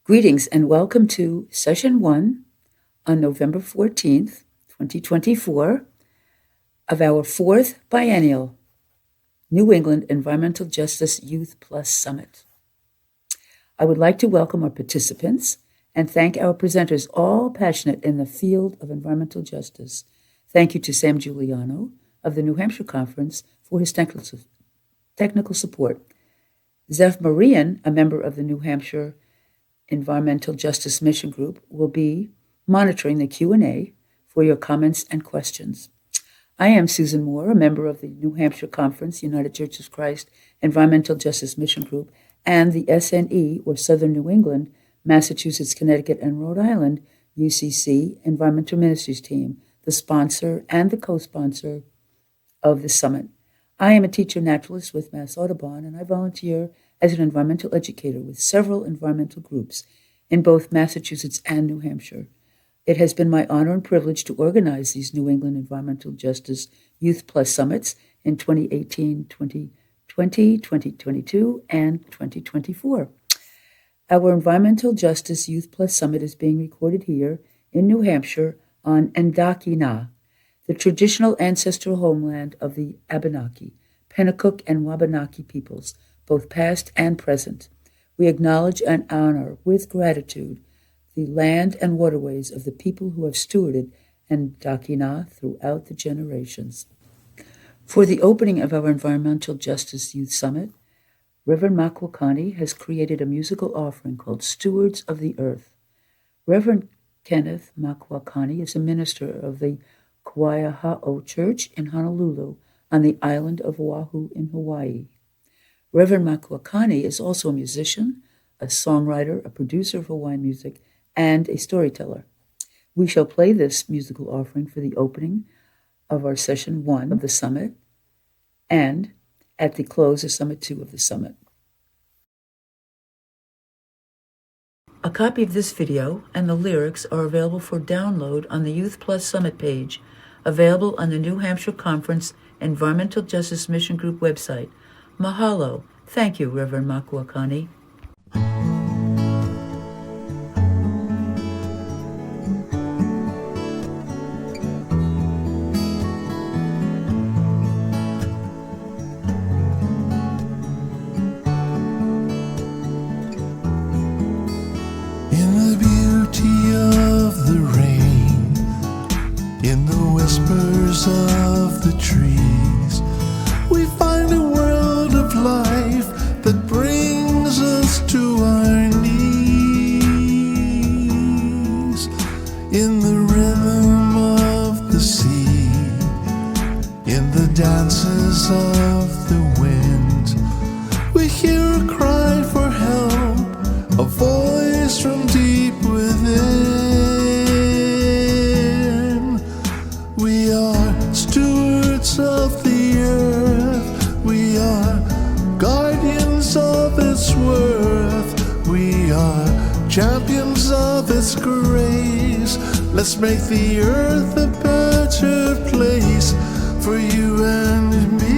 Greetings and welcome to Session 1 on November 14th, 2024, of our fourth biennial New England Environmental Justice Youth Plus Summit. I would like to welcome our participants and thank our presenters, all passionate in the field of environmental justice. Thank you to Sam Giuliano of the New Hampshire Conference for his technical support. Zev Marian, a member of the New Hampshire Environmental Justice Mission Group, will be monitoring the Q&A for your comments and questions. I am Susan Moore, a member of the New Hampshire Conference, United Church of Christ Environmental Justice Mission Group, and the SNE, or Southern New England, Massachusetts, Connecticut, and Rhode Island, UCC Environmental Ministries team, the sponsor and the co-sponsor of the summit. I am a teacher naturalist with Mass Audubon, and I volunteer as an environmental educator with several environmental groups in both Massachusetts and New Hampshire. It has been my honor and privilege to organize these New England Environmental Justice Youth Plus Summits in 2018, 2020, 2022, and 2024. Our Environmental Justice Youth Plus Summit is being recorded here in New Hampshire on Endakina, the traditional ancestral homeland of the Abenaki, Pennacook, and Wabanaki peoples, both past and present. We acknowledge and honor with gratitude the land and waterways of the people who have stewarded Endakina throughout the generations. For the opening of our Environmental Justice Youth Summit, Reverend Makwakani has created a musical offering called Stewards of the Earth. Reverend Kenneth Makwakani is a minister of the Kawaiahao Church in Honolulu on the island of Oahu in Hawaii. Reverend Makwakani is also a musician, a songwriter, a producer of Hawaiian music, and a storyteller. We shall play this musical offering for the opening of our Session 1 of the Summit and at the close of Summit 2 of the Summit. A copy of this video and the lyrics are available for download on the Youth Plus Summit page, available on the New Hampshire Conference Environmental Justice Mission Group website. Mahalo. Thank you, Reverend Makwakani. In the beauty of the rain, in the whispers of the trees, we find a world of life that brings us to our knees. In the rhythm of the sea, in the dances of the wind, we hear a cry for help, a voice from deep within. We are stewards of the earth, we are guardians of its worth, we are champions of its grace. Let's make the earth a better place for you and me.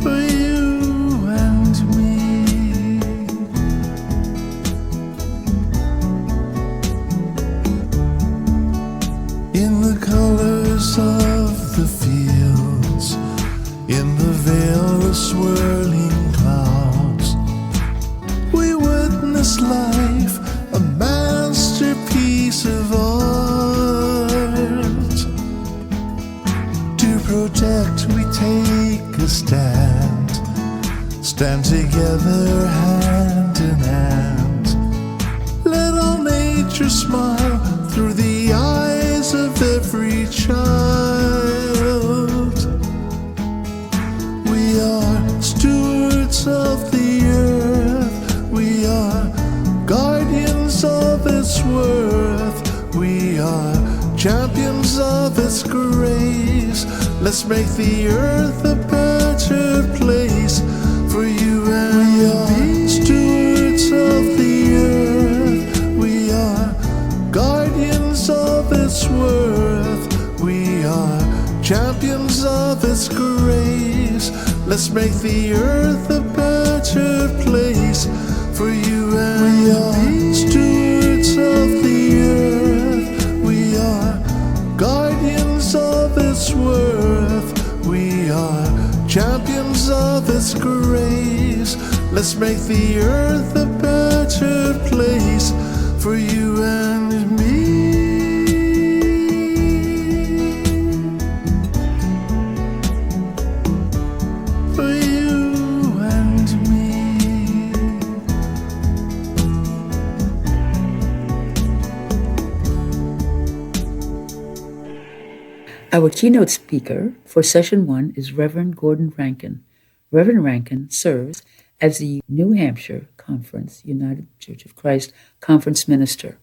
For you and me. In the colors of the fields, in the veil of swirling clouds, we witness life, a masterpiece of art. To protect, we take a stand, stand together hand in hand. Let all nature smile through the eyes of every child. We are stewards of the earth, we are guardians of its worth, we are champions of its grace. Let's make the earth a better place for you and me. We are stewards of the earth, we are guardians of its worth, we are champions of its grace. Let's make the earth a better place for you and we are stewards of the earth. We are guardians of its worth. We are champions of its grace. Let's make the earth a better place for you and me. For you and me. Our keynote speaker for Session 1 is Reverend Gordon Rankin. Reverend Rankin serves as the New Hampshire Conference United Church of Christ Conference Minister.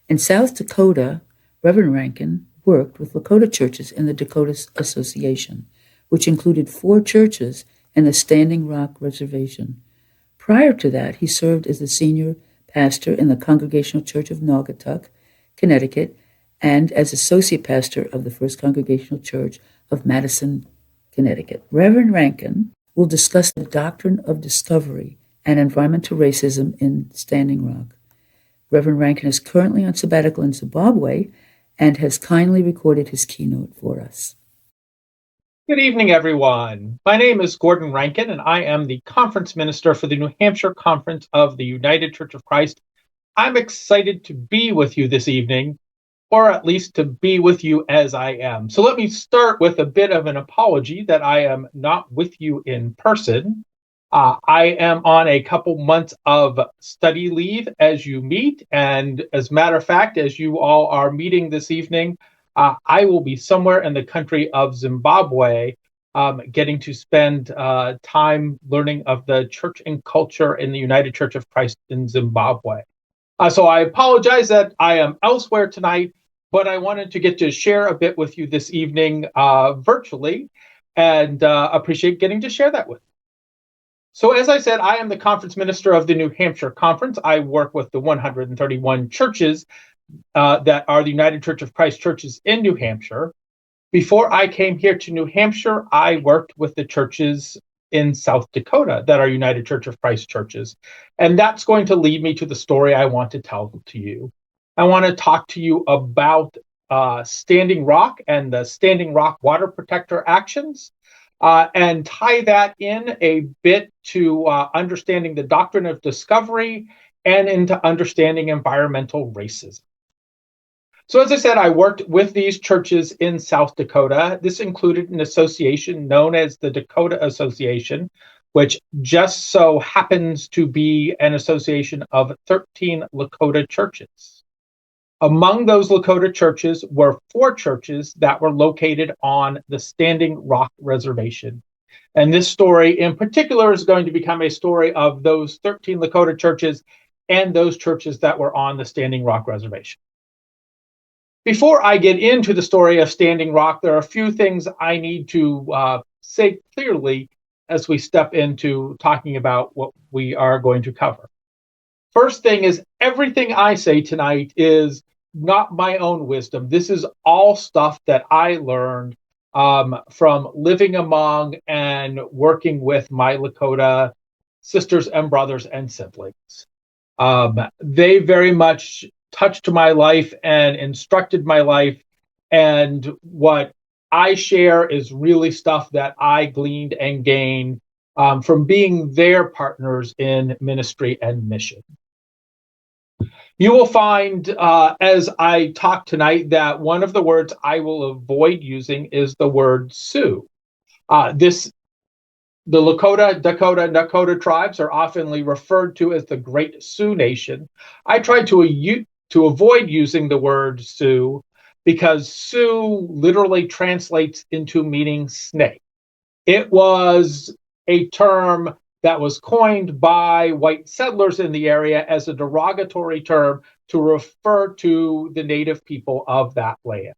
In South Dakota, Reverend Rankin worked with Lakota churches in the Dakota Association, which included 4 churches in the Standing Rock Reservation. Prior to that, he served as the senior pastor in the Congregational Church of Naugatuck, Connecticut, and as associate pastor of the First Congregational Church of Madison, Connecticut. Reverend Rankin will discuss the doctrine of discovery and environmental racism in Standing Rock. Reverend Rankin is currently on sabbatical in Zimbabwe and has kindly recorded his keynote for us. Good evening, everyone. My name is Gordon Rankin, and I am the conference minister for the New Hampshire Conference of the United Church of Christ. I'm excited to be with you this evening, or at least to be with you as I am. So let me start with a bit of an apology that I am not with you in person. I am on a couple months of study leave as you meet, and as a matter of fact, as you all are meeting this evening, I will be somewhere in the country of Zimbabwe, getting to spend time learning of the church and culture in the United Church of Christ in Zimbabwe. So I apologize that I am elsewhere tonight, but I wanted to get to share a bit with you this evening virtually, and appreciate getting to share that with you. So as I said, I am the conference minister of the New Hampshire Conference. I work with the 131 churches that are the United Church of Christ churches in New Hampshire. Before I came here to New Hampshire, I worked with the churches in South Dakota that are United Church of Christ churches. And that's going to lead me to the story I want to tell to you. I want to talk to you about Standing Rock and the Standing Rock Water Protector actions, and tie that in a bit to understanding the doctrine of discovery and into understanding environmental racism. So as I said, I worked with these churches in South Dakota. This included an association known as the Dakota Association, which just so happens to be an association of 13 Lakota churches. Among those Lakota churches were 4 churches that were located on the Standing Rock Reservation. And this story in particular is going to become a story of those 13 Lakota churches and those churches that were on the Standing Rock Reservation. Before I get into the story of Standing Rock, there are a few things I need to say clearly as we step into talking about what we are going to cover. First thing is, everything I say tonight is not my own wisdom. This is all stuff that I learned from living among and working with my Lakota sisters and brothers and siblings. They very much touched my life and instructed my life, and what I share is really stuff that I gleaned and gained from being their partners in ministry and mission. You will find, as I talk tonight, that one of the words I will avoid using is the word Sioux. The Lakota, Dakota, and Nakota tribes are often referred to as the Great Sioux Nation. I try to avoid using the word Sioux because Sioux literally translates into meaning snake. It was a term that was coined by white settlers in the area as a derogatory term to refer to the native people of that land.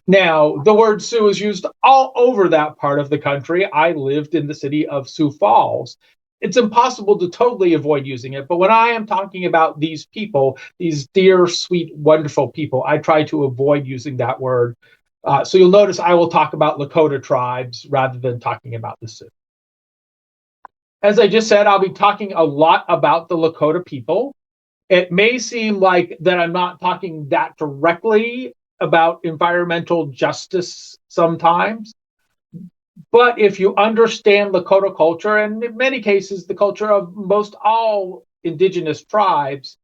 Now, the word Sioux is used all over that part of the country. I lived in the city of Sioux Falls. It's impossible to totally avoid using it, but when I am talking about these people, these dear, sweet, wonderful people, I try to avoid using that word So you'll notice I will talk about Lakota tribes rather than talking about the Sioux. As I just said, I'll be talking a lot about the Lakota people. It may seem like that I'm not talking that directly about environmental justice sometimes, but if you understand Lakota culture, and in many cases the culture of most all indigenous tribes,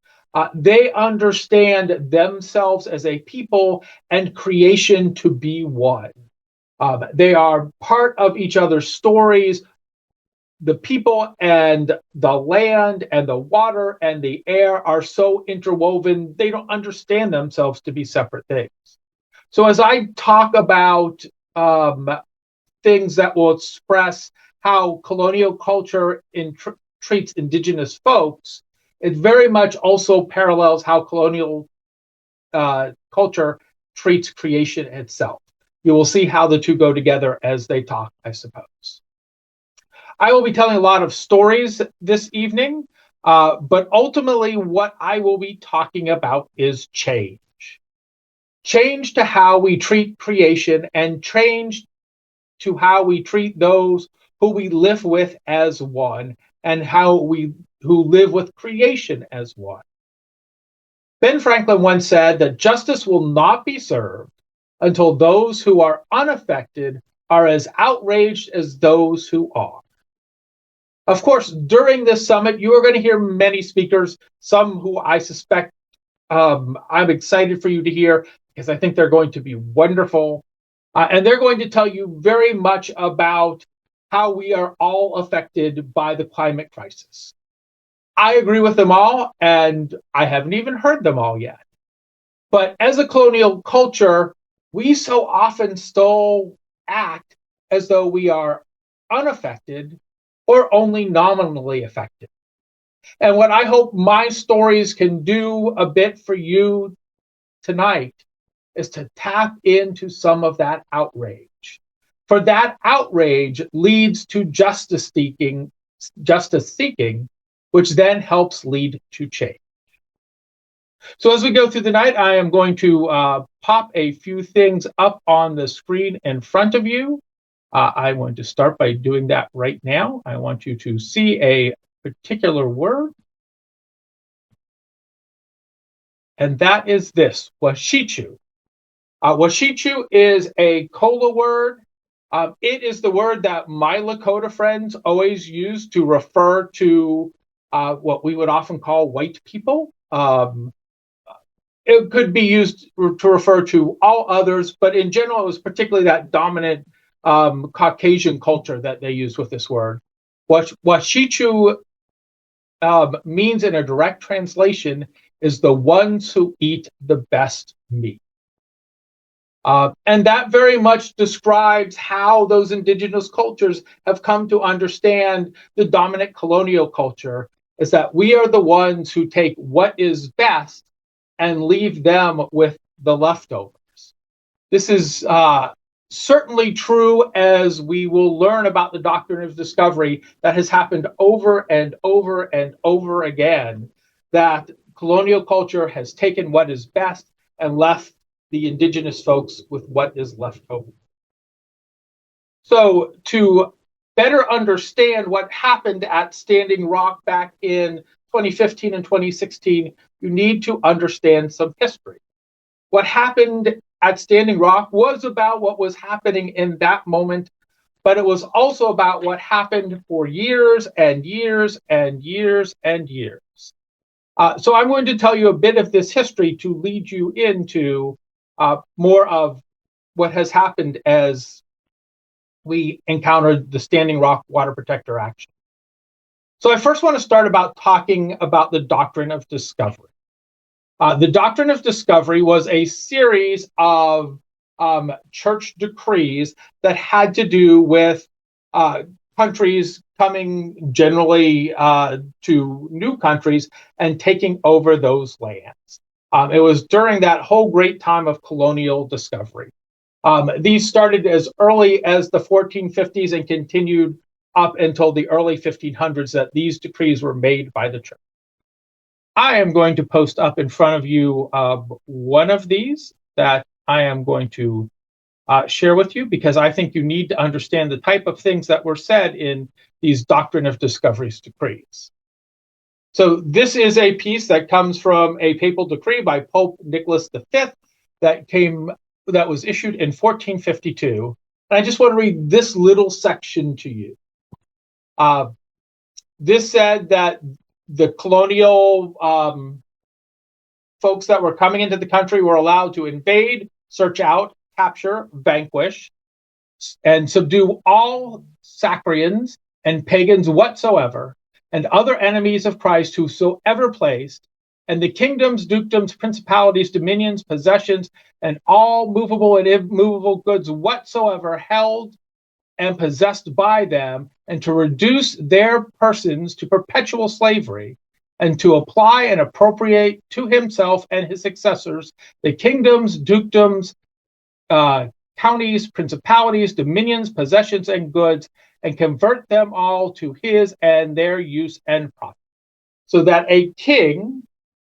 they understand themselves as a people and creation to be one. They are part of each other's stories. The people and the land and the water and the air are so interwoven, they don't understand themselves to be separate things. So as I talk about things that will express how colonial culture treats indigenous folks, it very much also parallels how colonial culture treats creation itself. You will see how the two go together as they talk, I suppose. I will be telling a lot of stories this evening, but ultimately what I will be talking about is change. Change to how we treat creation and change to how we treat those who we live with as one and who live with creation as one. Ben Franklin once said that justice will not be served until those who are unaffected are as outraged as those who are. Of course, during this summit, you are going to hear many speakers, some who I suspect I'm excited for you to hear because I think they're going to be wonderful. And they're going to tell you very much about how we are all affected by the climate crisis. I agree with them all, and I haven't even heard them all yet. But as a colonial culture, we so often still act as though we are unaffected or only nominally affected. And what I hope my stories can do a bit for you tonight is to tap into some of that outrage. For that outrage leads to justice seeking, which then helps lead to change. So as we go through the night, I am going to pop a few things up on the screen in front of you. I want to start by doing that right now. I want you to see a particular word. And that is this, Washichu. Washichu is a Kola word. It is the word that my Lakota friends always use to refer to what we would often call white people. It could be used to refer to all others, but in general, it was particularly that dominant Caucasian culture that they use with this word. What Washichu means in a direct translation is the ones who eat the best meat. And that very much describes how those indigenous cultures have come to understand the dominant colonial culture, is that we are the ones who take what is best and leave them with the leftovers. This is certainly true as we will learn about the doctrine of discovery that has happened over and over and over again, that colonial culture has taken what is best and left the indigenous folks with what is left over. So to better understand what happened at Standing Rock back in 2015 and 2016, you need to understand some history. What happened at Standing Rock was about what was happening in that moment, but it was also about what happened for years and years and years and years. So I'm going to tell you a bit of this history to lead you into more of what has happened as we encountered the Standing Rock Water Protector Action. So I first want to start about talking about the doctrine of discovery. The doctrine of discovery was a series of church decrees that had to do with countries coming generally to new countries and taking over those lands. It was during that whole great time of colonial discovery. These started as early as the 1450s and continued up until the early 1500s that these decrees were made by the church. I am going to post up in front of you one of these that I am going to share with you, because I think you need to understand the type of things that were said in these Doctrine of Discovery's decrees. So this is a piece that comes from a papal decree by Pope Nicholas V that was issued in 1452. And I just want to read this little section to you. This said that the colonial folks that were coming into the country were allowed to invade, search out, capture, vanquish, and subdue all Sacrians and pagans whatsoever, and other enemies of Christ whosoever placed, and the kingdoms, dukedoms, principalities, dominions, possessions, and all movable and immovable goods whatsoever held and possessed by them, and to reduce their persons to perpetual slavery, and to apply and appropriate to himself and his successors the kingdoms, dukedoms, counties, principalities, dominions, possessions, and goods, and convert them all to his and their use and profit. So that a king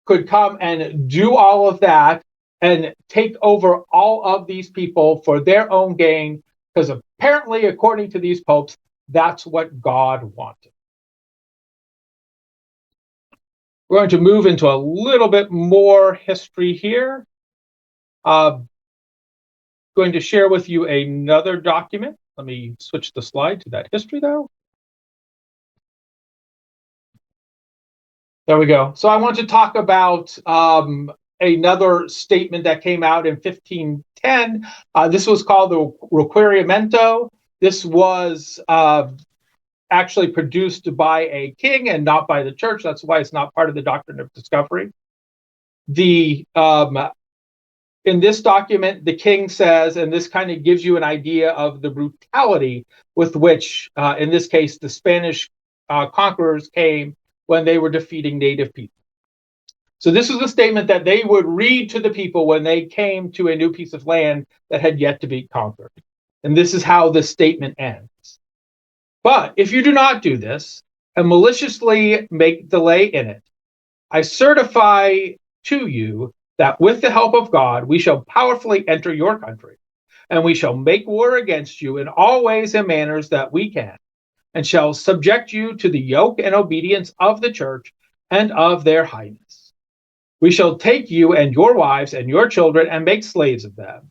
could come and do all of that and take over all of these people for their own gain, because apparently, according to these popes, that's what God wanted. We're going to move into a little bit more history here. Going to share with you another document. Let me switch the slide to that history, though. There we go. So I want to talk about another statement that came out in 1510. This was called the Requirimiento. This was actually produced by a king and not by the church. That's why it's not part of the Doctrine of Discovery. In this document, the king says, and this kind of gives you an idea of the brutality with which, in this case, the Spanish conquerors came when they were defeating native people. So this was a statement that they would read to the people when they came to a new piece of land that had yet to be conquered. And this is how the statement ends. But if you do not do this and maliciously make delay in it, I certify to you that with the help of God, we shall powerfully enter your country, and we shall make war against you in all ways and manners that we can, and shall subject you to the yoke and obedience of the church and of their highness. We shall take you and your wives and your children and make slaves of them,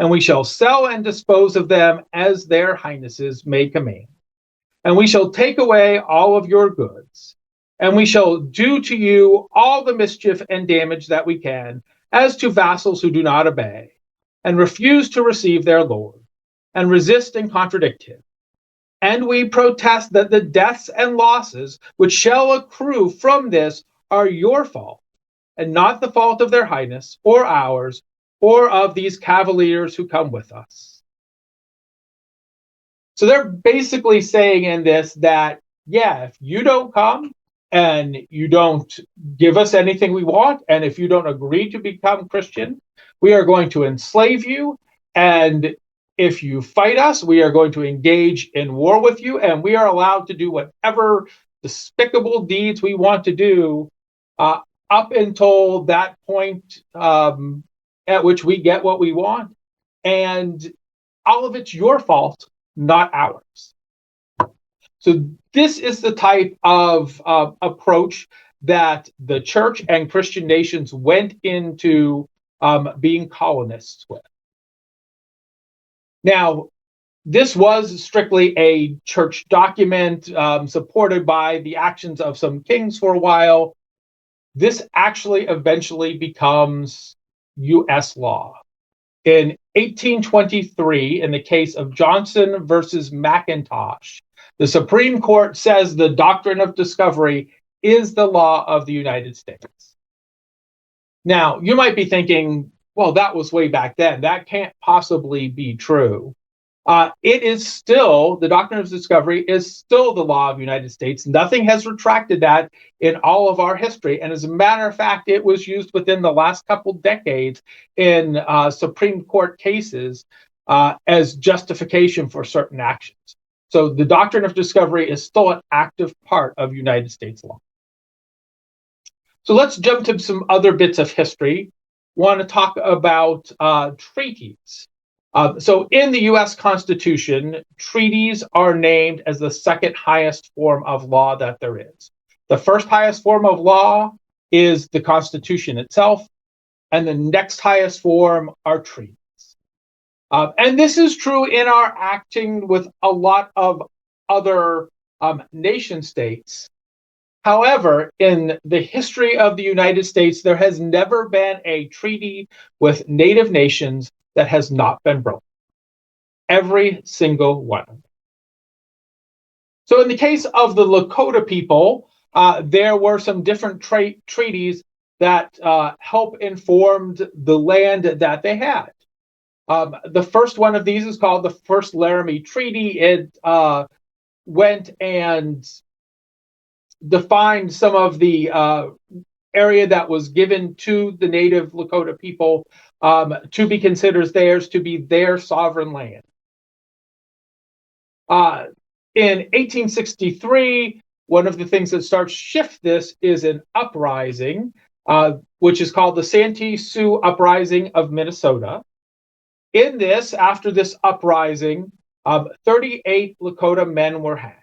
and we shall sell and dispose of them as their highnesses may command. And we shall take away all of your goods, and we shall do to you all the mischief and damage that we can, as to vassals who do not obey, and refuse to receive their lord, and resist and contradict him. And we protest that the deaths and losses which shall accrue from this are your fault, and not the fault of their highness, or ours, or of these cavaliers who come with us. So they're basically saying in this that, yeah, if you don't come and you don't give us anything we want, and if you don't agree to become Christian, we are going to enslave you. And if you fight us, we are going to engage in war with you, and we are allowed to do whatever despicable deeds we want to do up until that point at which we get what we want. And all of it's your fault, not ours. So this is the type of approach that the church and Christian nations went into being colonists with. Now, this was strictly a church document supported by the actions of some kings for a while. This actually eventually becomes U.S. law. In 1823, in the case of Johnson versus McIntosh, the Supreme Court says the Doctrine of Discovery is the law of the United States. Now, you might be thinking, well, that was way back then. That can't possibly be true. It is still, the Doctrine of Discovery is still the law of the United States. Nothing has retracted that in all of our history. And as a matter of fact, it was used within the last couple decades in Supreme Court cases as justification for certain actions. So the Doctrine of Discovery is still an active part of United States law. So let's jump to some other bits of history. Want to talk about treaties. So in the U.S. Constitution, treaties are named as the second highest form of law that there is. The first highest form of law is the Constitution itself, and the next highest form are treaties. And this is true in our acting with a lot of other nation states. However, in the history of the United States, there has never been a treaty with native nations that has not been broken. Every single one of them. So in the case of the Lakota people, there were some different treaties that help informed the land that they had. The first one of these is called the First Laramie Treaty. It went and defined some of the area that was given to the native Lakota people to be considered theirs, to be their sovereign land. In 1863, one of the things that starts to shift this is an uprising, which is called the Santee Sioux Uprising of Minnesota. In this, after this uprising, 38 Lakota men were hanged.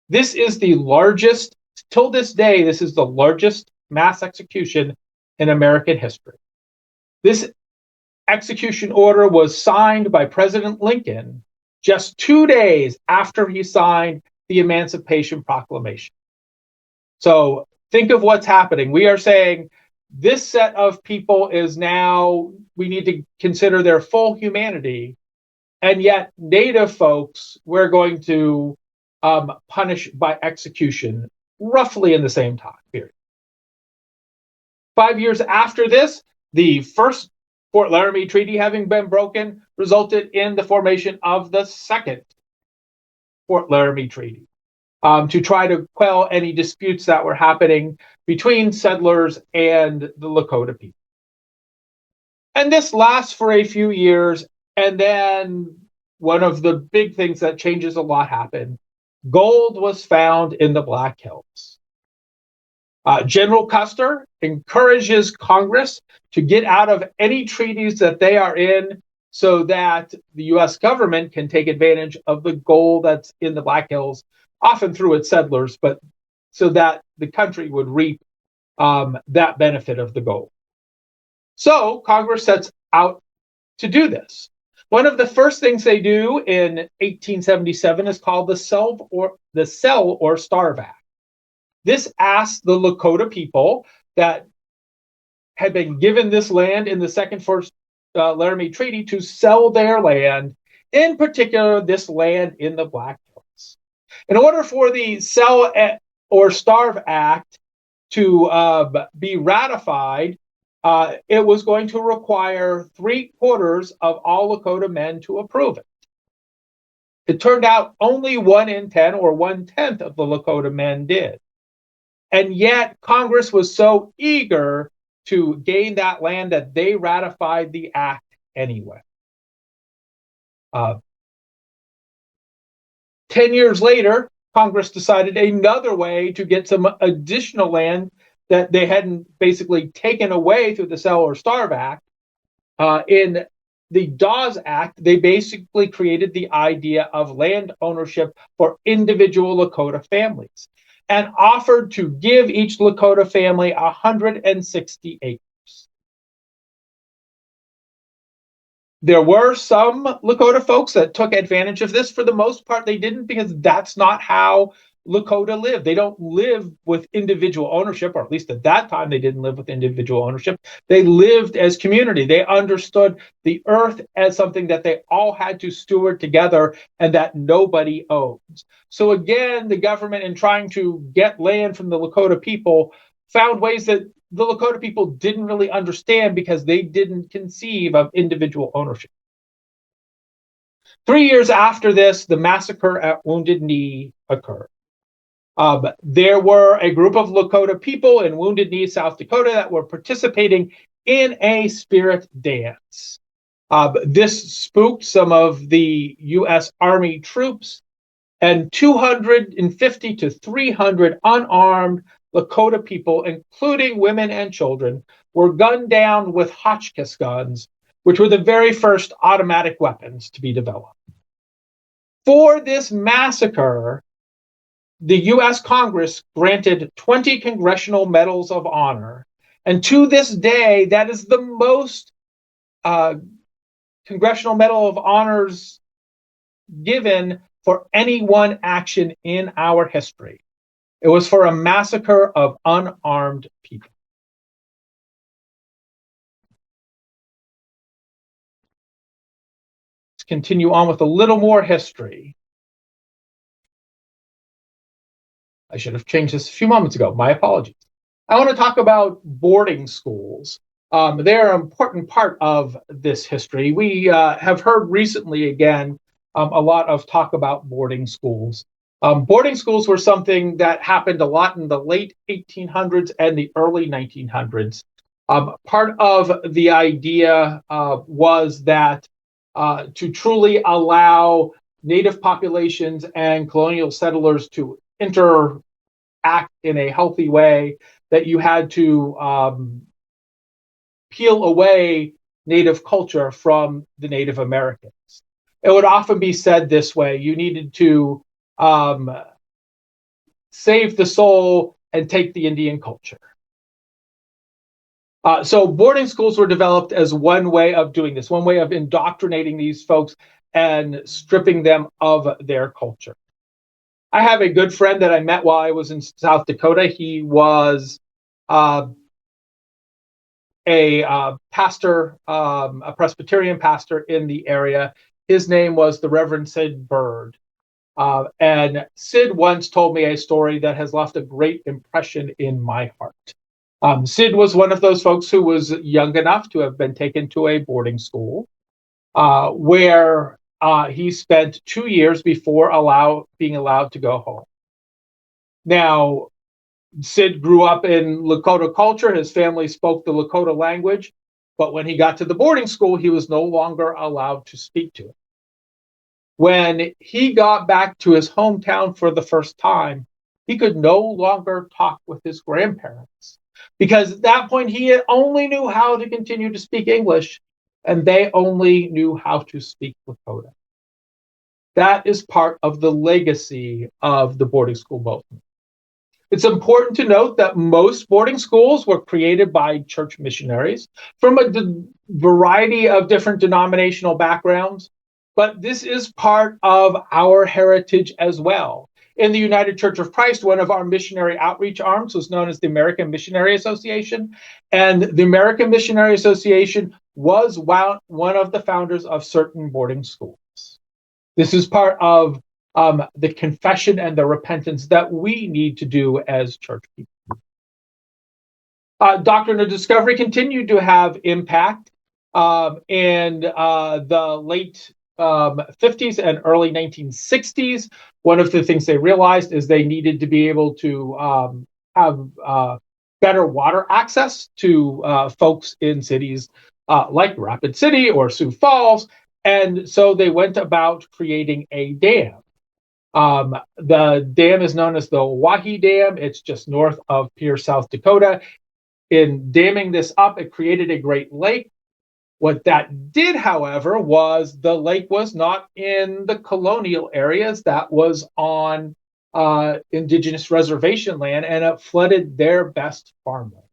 This is the largest, till this day, this is the largest mass execution in American history. This execution order was signed by President Lincoln just 2 days after he signed the Emancipation Proclamation. So think of what's happening. We are saying this set of people is now, we need to consider their full humanity, and yet Native folks, we're going to punish by execution roughly in the same time period. 5 years after this, the first Fort Laramie Treaty having been broken resulted in the formation of the second Fort Laramie Treaty to try to quell any disputes that were happening between settlers and the Lakota people. And this lasts for a few years, and then one of the big things that changes a lot happened. Gold was found in the Black Hills. General Custer encourages Congress to get out of any treaties that they are in so that the U.S. government can take advantage of the gold that's in the Black Hills, often through its settlers, but so that the country would reap that benefit of the gold. So Congress sets out to do this. One of the first things they do in 1877 is called the Sell or Starve Act. This asks the Lakota people that had been given this land in the Second First Laramie Treaty to sell their land, in particular this land in the Black Hills. In order for the Sell or Starve Act to be ratified, it was going to require 3/4 of all Lakota men to approve it. It turned out only 1 in 10 or 1/10 of the Lakota men did. And yet Congress was so eager to gain that land that they ratified the act anyway. 10 years later, Congress decided another way to get some additional land that they hadn't basically taken away through the Sell or Starve Act. In the Dawes Act, they basically created the idea of land ownership for individual Lakota families and offered to give each Lakota family 160 acres. There were some Lakota folks that took advantage of this. For the most part, they didn't, because that's not how Lakota live. They don't live with individual ownership, or at least at that time, they didn't live with individual ownership. They lived as community. They understood the earth as something that they all had to steward together and that nobody owns. So again, the government, in trying to get land from the Lakota people, found ways that the Lakota people didn't really understand because they didn't conceive of individual ownership. 3 years after this, the massacre at Wounded Knee occurred. There were a group of Lakota people in Wounded Knee, South Dakota, that were participating in a spirit dance. This spooked some of the U.S. Army troops, and 250 to 300 unarmed Lakota people, including women and children, were gunned down with Hotchkiss guns which were the very first automatic weapons to be developed. For this massacre, the US Congress granted 20 Congressional Medals of Honor. And to this day, that is the most Congressional Medal of Honors given for any one action in our history. It was for a massacre of unarmed people. Let's continue on with a little more history. I should have changed this a few moments ago. My apologies. I want to talk about boarding schools. They're an important part of this history. We have heard recently, again, a lot of talk about boarding schools. Boarding schools were something that happened a lot in the late 1800s and the early 1900s. Part of the idea was that to truly allow native populations and colonial settlers to interact in a healthy way, that you had to peel away native culture from the Native Americans. It would often be said this way: you needed to save the soul and take the Indian culture. So boarding schools were developed as one way of doing this, one way of indoctrinating these folks and stripping them of their culture. I have a good friend that I met while I was in South Dakota. He was a pastor, a Presbyterian pastor in the area. His name was the Reverend Sid Bird. And Sid once told me a story that has left a great impression in my heart. Sid was one of those folks who was young enough to have been taken to a boarding school where he spent 2 years before being allowed to go home. Now, Sid grew up in Lakota culture. His family spoke the Lakota language, but when he got to the boarding school, he was no longer allowed to speak to it. When he got back to his hometown for the first time, he could no longer talk with his grandparents, because at that point he only knew how to continue to speak English, and they only knew how to speak Lakota. That is part of the legacy of the boarding school movement. It's important to note that most boarding schools were created by church missionaries from a variety of different denominational backgrounds, but this is part of our heritage as well. In the United Church of Christ, one of our missionary outreach arms was known as the American Missionary Association, and the American Missionary Association was one of the founders of certain boarding schools. This is part of the confession and the repentance that we need to do as church people. Doctrine of Discovery continued to have impact in the late 50s and early 1960s. One of the things they realized is they needed to be able to have better water access to folks in cities like Rapid City or Sioux Falls. And so they went about creating a dam. The dam is known as the Owyhee Dam. It's just north of Pierce, South Dakota. In damming this up, it created a Great Lake. What that did, however, was the lake was not in the colonial areas. That was on indigenous reservation land, and it flooded their best farmland.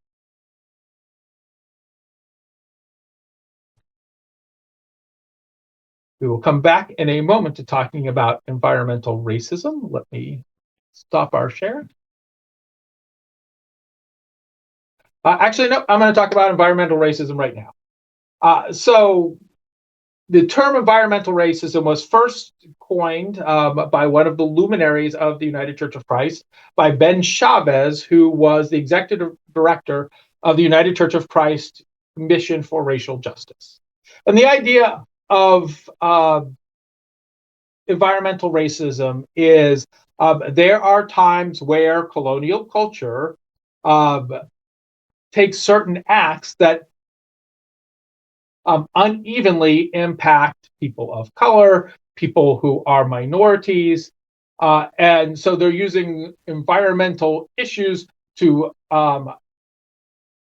We will come back in a moment to talking about environmental racism. Let me stop our share. Actually, no, I'm going to talk about environmental racism right now. So the term environmental racism was first coined by one of the luminaries of the United Church of Christ, by Ben Chavez, who was the executive director of the United Church of Christ Mission for Racial Justice. And the idea of environmental racism is there are times where colonial culture takes certain acts that unevenly impact people of color, people who are minorities, and so they're using environmental issues to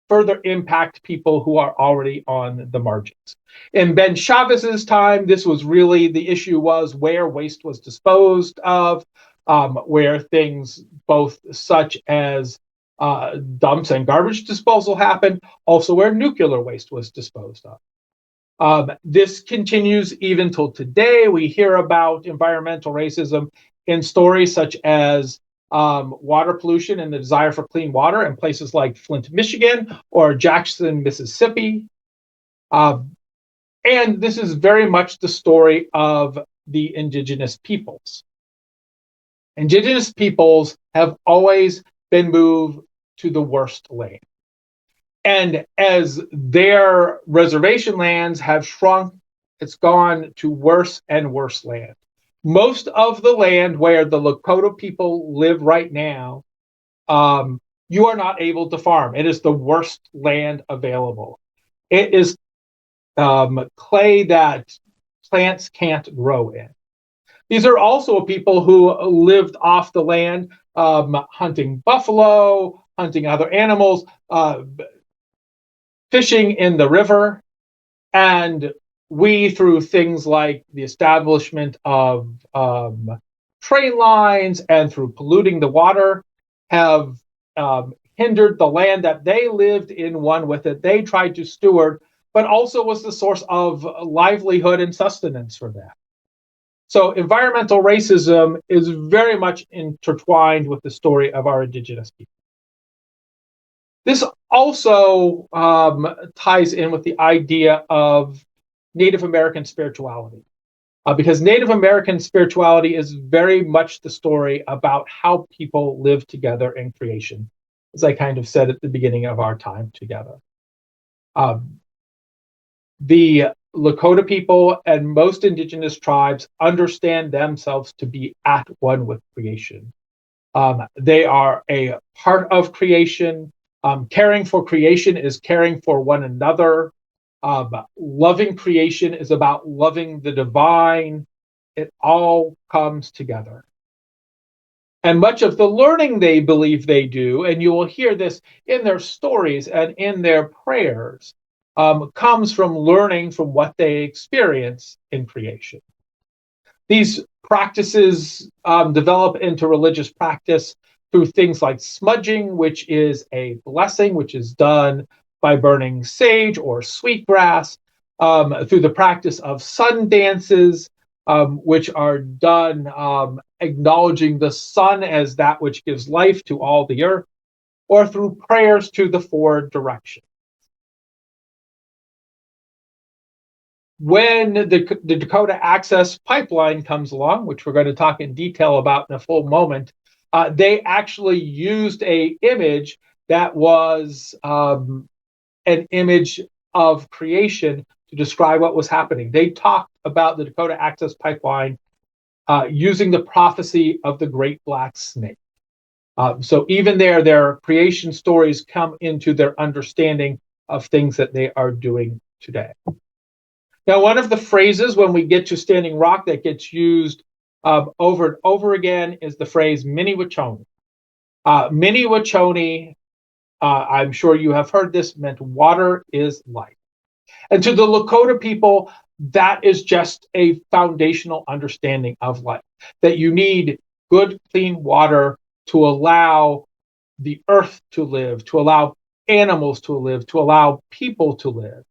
further impact people who are already on the margins. In Ben Chavez's time, this was really the issue, was where waste was disposed of, where things both such as dumps and garbage disposal happened, also where nuclear waste was disposed of. This continues even till today. We hear about environmental racism in stories such as water pollution and the desire for clean water in places like Flint, Michigan, or Jackson, Mississippi. And this is very much the story of the indigenous peoples. Indigenous peoples have always been moved to the worst land. And as their reservation lands have shrunk, it's gone to worse and worse land. Most of the land where the Lakota people live right now, you are not able to farm. It is the worst land available. It is clay that plants can't grow in. These are also people who lived off the land, hunting buffalo, hunting other animals, fishing in the river. And we, through things like the establishment of train lines and through polluting the water, have hindered the land that they lived in one with it. They tried to steward, but also was the source of livelihood and sustenance for them. So environmental racism is very much intertwined with the story of our indigenous people. This also ties in with the idea of Native American spirituality, because Native American spirituality is very much the story about how people live together in creation, as I kind of said at the beginning of our time together. The Lakota people and most indigenous tribes understand themselves to be at one with creation. They are a part of creation. Caring for creation is caring for one another. Loving creation is about loving the divine. It all comes together. And much of the learning they believe they do, and you will hear this in their stories and in their prayers, comes from learning from what they experience in creation. These practices develop into religious practice through things like smudging, which is a blessing, which is done by burning sage or sweetgrass, through the practice of sun dances, which are done acknowledging the sun as that which gives life to all the earth, or through prayers to the four directions. When the Dakota Access Pipeline comes along, which we're going to talk in detail about in a full moment, they actually used an image that was an image of creation to describe what was happening. They talked about the Dakota Access Pipeline using the prophecy of the Great Black Snake. So even there, their creation stories come into their understanding of things that they are doing today. Now, one of the phrases when we get to Standing Rock that gets used over and over again is the phrase Mini-Wachoni. Mini-Wachoni, I'm sure you have heard this, meant water is life. And to the Lakota people, that is just a foundational understanding of life, that you need good, clean water to allow the earth to live, to allow animals to live, to allow people to live.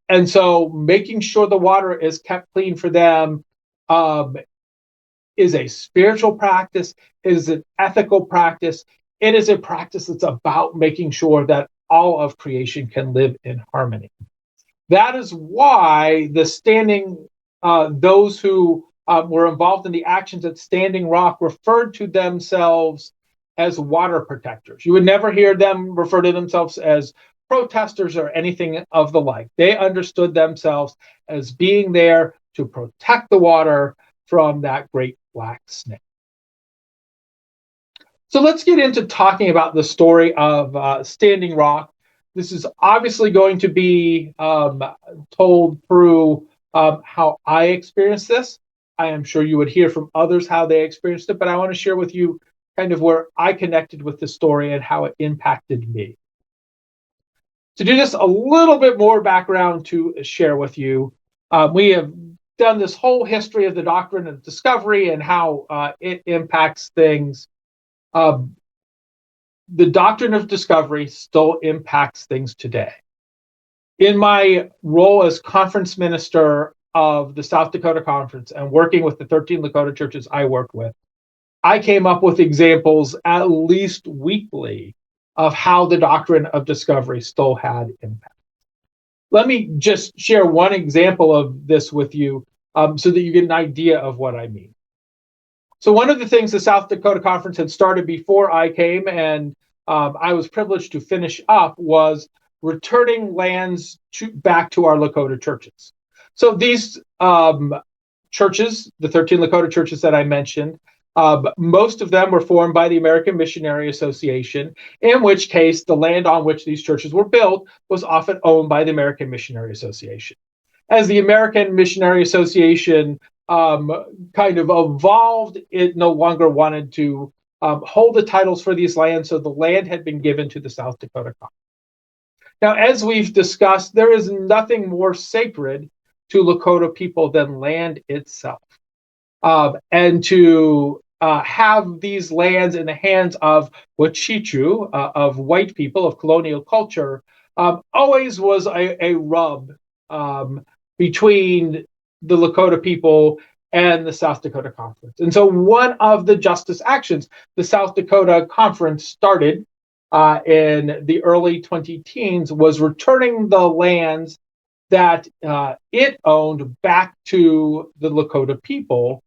And so making sure the water is kept clean for them is a spiritual practice, is an ethical practice. It is a practice that's about making sure that all of creation can live in harmony. That is why those who were involved in the actions at Standing Rock referred to themselves as water protectors. You would never hear them refer to themselves as protesters or anything of the like. They understood themselves as being there to protect the water from that great black snake. So let's get into talking about the story of Standing Rock. This is obviously going to be told through how I experienced this. I am sure you would hear from others how they experienced it, but I want to share with you kind of where I connected with the story and how it impacted me. To do just a little bit more background to share with you, we have done this whole history of the doctrine of discovery and how it impacts things. The doctrine of discovery still impacts things today. In my role as conference minister of the South Dakota Conference and working with the 13 Lakota churches I work with, I came up with examples at least weekly of how the doctrine of discovery still had impact. Let me just share one example of this with you so that you get an idea of what I mean. So one of the things the South Dakota Conference had started before I came and I was privileged to finish up was returning lands back to our Lakota churches. So these churches, the 13 Lakota churches that I mentioned, most of them were formed by the American Missionary Association, in which case the land on which these churches were built was often owned by the American Missionary Association. As the American Missionary Association kind of evolved, it no longer wanted to hold the titles for these lands, so the land had been given to the South Dakota Conference. Now, as we've discussed, there is nothing more sacred to Lakota people than land itself. And to have these lands in the hands of Wachichu, of white people, of colonial culture, always was a rub between the Lakota people and the South Dakota Conference. And so one of the justice actions the South Dakota Conference started in the early 2010s was returning the lands that it owned back to the Lakota people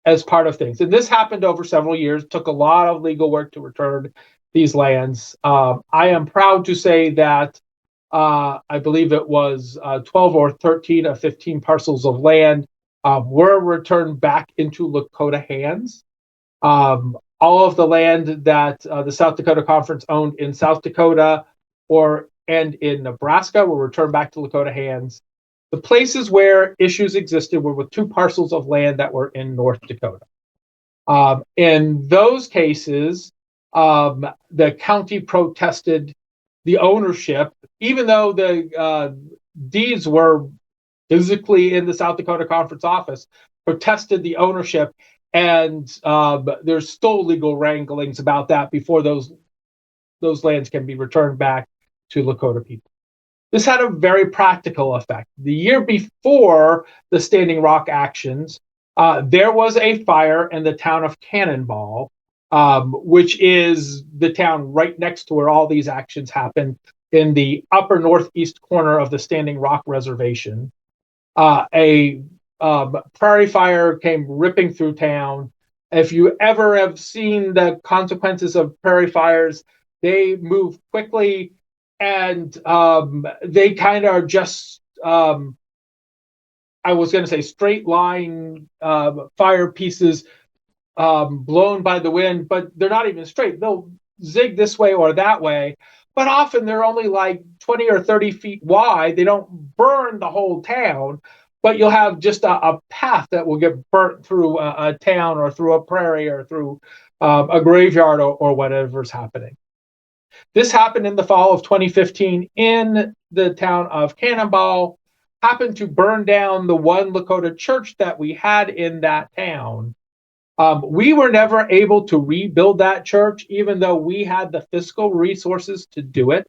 as part of things. And this happened over several years, took a lot of legal work to return these lands. I am proud to say that I believe it was 12 or 13 of 15 parcels of land were returned back into Lakota hands. All of the land that the South Dakota Conference owned in South Dakota and in Nebraska were returned back to Lakota hands. The places where issues existed were with 2 parcels of land that were in North Dakota. In those cases, the county protested the ownership, even though the deeds were physically in the South Dakota Conference office, protested the ownership, and there's still legal wranglings about that before those lands can be returned back to Lakota people. This had a very practical effect. The year before the Standing Rock actions, there was a fire in the town of Cannonball, which is the town right next to where all these actions happened in the upper northeast corner of the Standing Rock Reservation. A prairie fire came ripping through town. If you ever have seen the consequences of prairie fires, they move quickly, and they kind of are just, I was going to say straight line fire pieces blown by the wind, but they're not even straight. They'll zig this way or that way, but often they're only like 20 or 30 feet wide. They don't burn the whole town, but you'll have just a path that will get burnt through a town or through a prairie or through a graveyard or whatever's happening. This happened in the fall of 2015 in the town of Cannonball, happened to burn down the one Lakota church that we had in that town. We were never able to rebuild that church, even though we had the fiscal resources to do it.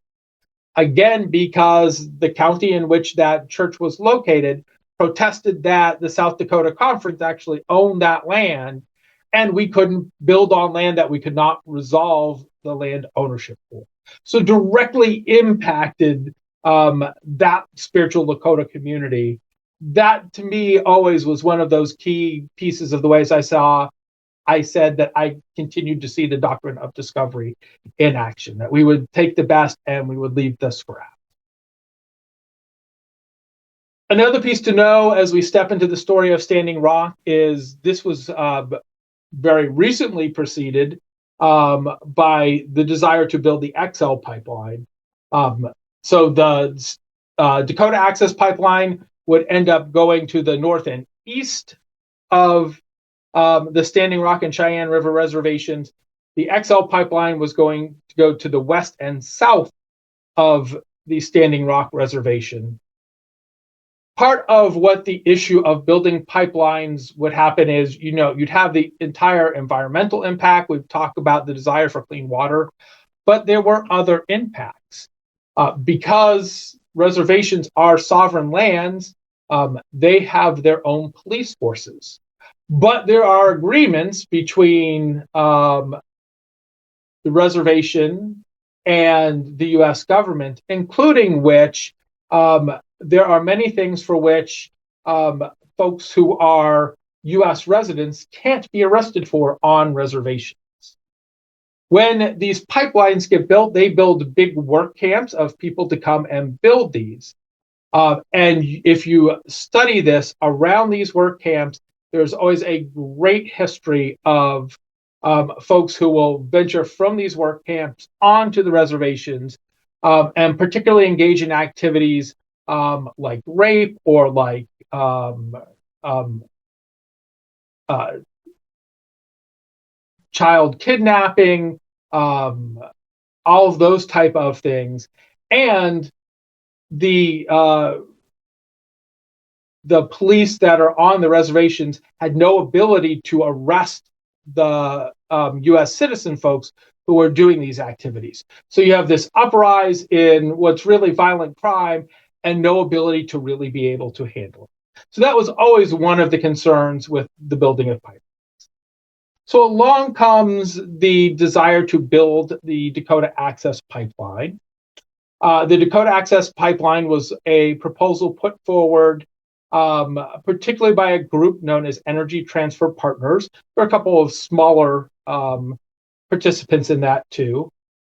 Again, because the county in which that church was located protested that the South Dakota Conference actually owned that land, and we couldn't build on land that we could not resolve the land ownership for. So directly impacted that spiritual Lakota community. That to me always was one of those key pieces of the ways I said that I continued to see the doctrine of discovery in action, that we would take the best and we would leave the scrap. Another piece to know as we step into the story of Standing Rock is this was very recently preceded by the desire to build the XL pipeline. So the Dakota Access Pipeline would end up going to the north and east of the Standing Rock and Cheyenne River reservations, the XL pipeline was going to go to the west and south of the Standing Rock Reservation. Part of what the issue of building pipelines would happen is, you'd have the entire environmental impact. We've talked about the desire for clean water, but there were other impacts. Because reservations are sovereign lands, they have their own police forces. But there are agreements between the reservation and the U.S. government, including which there are many things for which folks who are U.S. residents can't be arrested for on reservations. When these pipelines get built, they build big work camps of people to come and build these. And if you study this around these work camps, there's always a great history of folks who will venture from these work camps onto the reservations and particularly engage in activities like rape or like child kidnapping, all of those type of things. And the police that are on the reservations had no ability to arrest the U.S. citizen folks who are doing these activities. So you have this uprise in what's really violent crime and no ability to really be able to handle it. So that was always one of the concerns with the building of pipelines. So along comes the desire to build the Dakota Access Pipeline. The Dakota Access Pipeline was a proposal put forward particularly by a group known as Energy Transfer Partners. There are a couple of smaller participants in that too.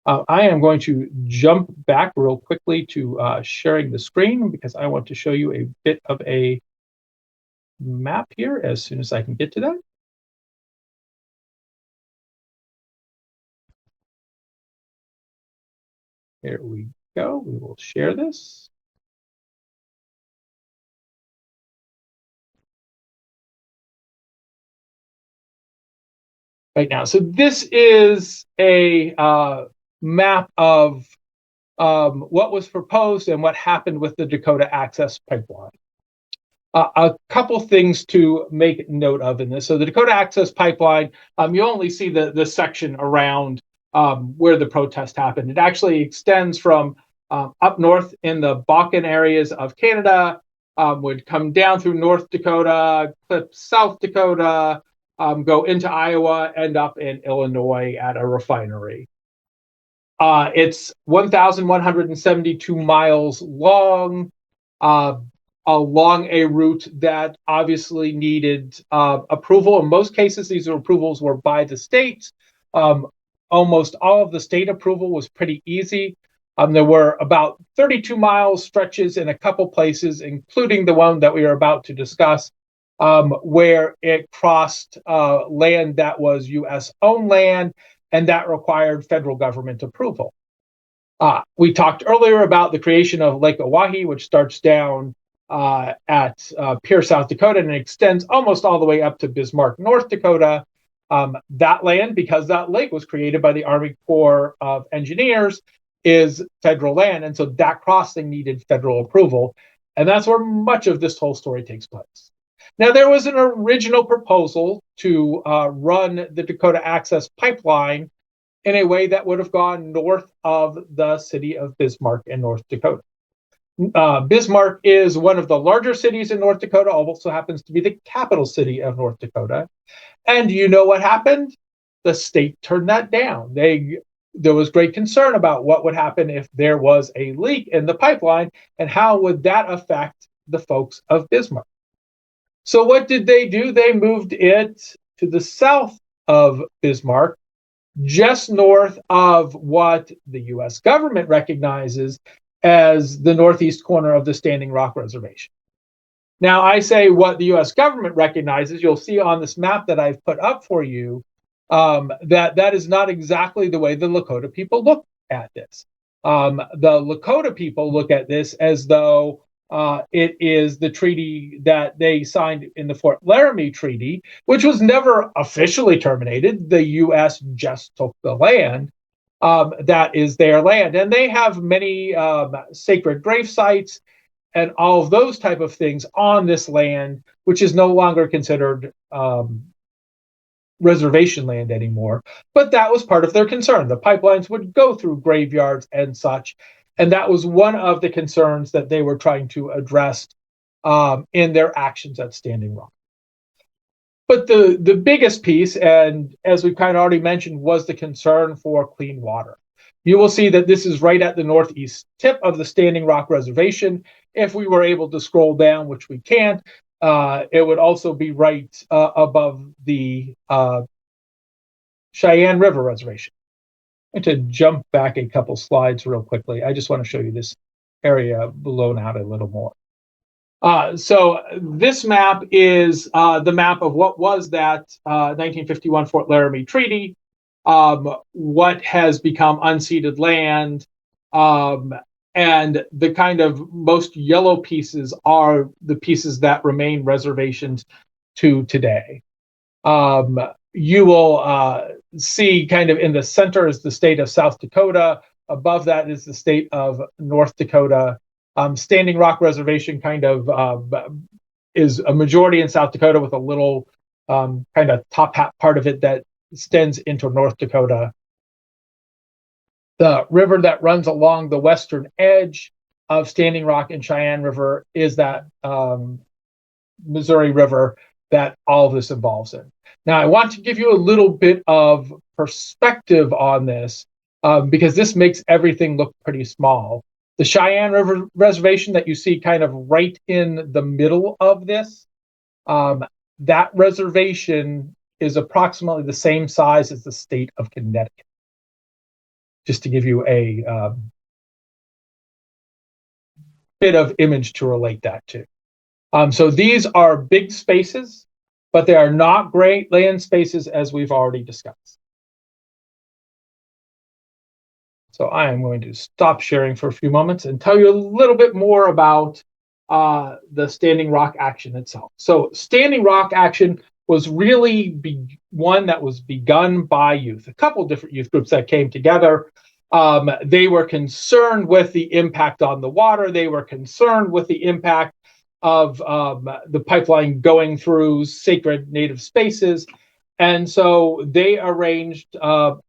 I am going to jump back real quickly to sharing the screen because I want to show you a bit of a map here as soon as I can get to that. There we go. We will share this. Right now. So this is a map of what was proposed and what happened with the Dakota Access Pipeline. A couple things to make note of in this. So the Dakota Access Pipeline, you only see the section around where the protest happened. It actually extends from up north in the Bakken areas of Canada, would come down through North Dakota, clip South Dakota, go into Iowa, end up in Illinois at a refinery. It's 1,172 miles long, along a route that obviously needed approval. In most cases, these approvals were by the states. Almost all of the state approval was pretty easy. There were about 32 mile stretches in a couple places, including the one that we are about to discuss, where it crossed land that was U.S.-owned land, and that required federal government approval. We talked earlier about the creation of Lake Oahe, which starts down at Pierre, South Dakota, and extends almost all the way up to Bismarck, North Dakota. That land, because that lake was created by the Army Corps of Engineers, is federal land, and so that crossing needed federal approval, and that's where much of this whole story takes place. Now, there was an original proposal to run the Dakota Access Pipeline in a way that would have gone north of the city of Bismarck in North Dakota. Bismarck is one of the larger cities in North Dakota, also happens to be the capital city of North Dakota. And you know what happened? The state turned that down. There was great concern about what would happen if there was a leak in the pipeline and how would that affect the folks of Bismarck. So what did they do? They moved it to the south of Bismarck, just north of what the U.S. government recognizes as the northeast corner of the Standing Rock Reservation. Now, I say what the U.S. government recognizes. You'll see on this map that I've put up for you that is not exactly the way the Lakota people look at this. The Lakota people look at this as though It is the treaty that they signed in the Fort Laramie Treaty, which was never officially terminated. The U.S. just took the land. That is their land. And they have many sacred grave sites and all of those type of things on this land, which is no longer considered reservation land anymore. But that was part of their concern. The pipelines would go through graveyards and such. And that was one of the concerns that they were trying to address in their actions at Standing Rock. But the biggest piece, and as we've kind of already mentioned, was the concern for clean water. You will see that this is right at the northeast tip of the Standing Rock Reservation. If we were able to scroll down, which we can't, it would also be right above the Cheyenne River Reservation. I'm going to jump back a couple slides real quickly. I just want to show you this area blown out a little more. So this map is the map of what was that 1951 Fort Laramie Treaty, what has become unceded land, and the kind of most yellow pieces are the pieces that remain reservations to today. You will see kind of in the center is the state of South Dakota. Above that is the state of North Dakota. Standing Rock Reservation kind of is a majority in South Dakota with a little kind of top hat part of it that extends into North Dakota. The river that runs along the western edge of Standing Rock and Cheyenne River is that Missouri River that all of this involves in. Now, I want to give you a little bit of perspective on this because this makes everything look pretty small. The Cheyenne River Reservation that you see kind of right in the middle of this, that reservation is approximately the same size as the state of Connecticut. Just to give you a bit of image to relate that to. So these are big spaces, but they are not great land spaces as we've already discussed. So I am going to stop sharing for a few moments and tell you a little bit more about the Standing Rock action itself. So Standing Rock action was really one that was begun by youth, a couple different youth groups that came together. They were concerned with the impact on the water. They were concerned with the impact of the pipeline going through sacred native spaces. And so they arranged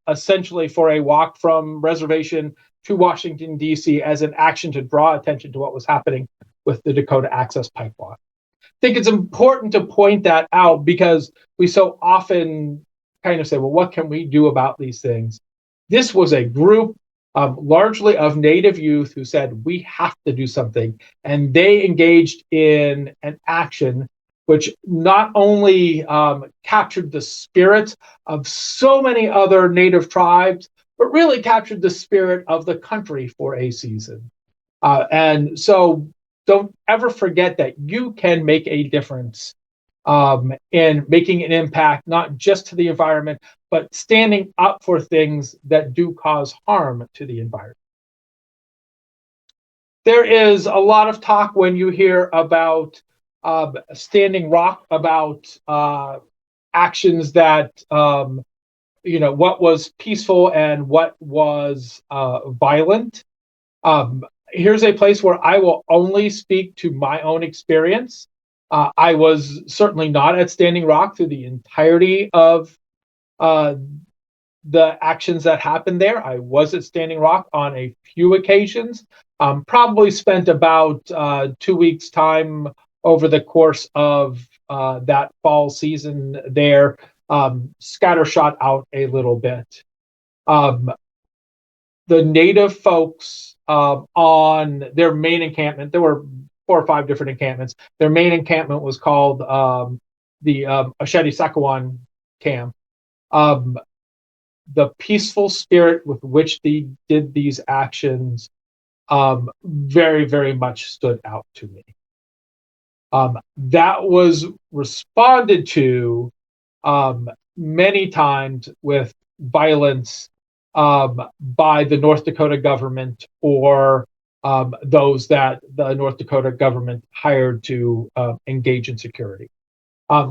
essentially for a walk from reservation to Washington, D.C. as an action to draw attention to what was happening with the Dakota Access Pipeline. I think it's important to point that out because we so often kind of say, well, what can we do about these things? This was a group largely of Native youth who said, we have to do something. And they engaged in an action which not only captured the spirit of so many other Native tribes, but really captured the spirit of the country for a season. And so don't ever forget that you can make a difference in making an impact, not just to the environment, but standing up for things that do cause harm to the environment. There is a lot of talk when you hear about Standing Rock, about actions that, what was peaceful and what was violent. Here's a place where I will only speak to my own experience. I was certainly not at Standing Rock through the entirety of the actions that happened there. I was at Standing Rock on a few occasions, probably spent about 2 weeks' time over the course of that fall season there, scattershot out a little bit. The Native folks on their main encampment, there were 4 or 5 different encampments. Their main encampment was called the Ashedi-Sakawan camp. The peaceful spirit with which they did these actions very, very much stood out to me. That was responded to many times with violence by the North Dakota government or those that the North Dakota government hired to engage in security.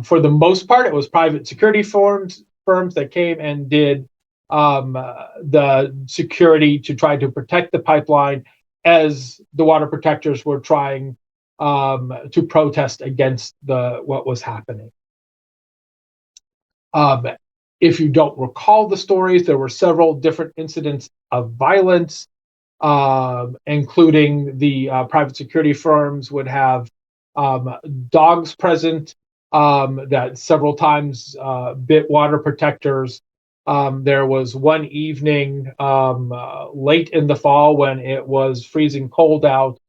For the most part, it was private security firms that came and did the security to try to protect the pipeline as the water protectors were trying to protest against what was happening. If you don't recall the stories, there were several different incidents of violence, including the private security firms would have dogs present that several times bit water protectors. There was one evening late in the fall when it was freezing cold out,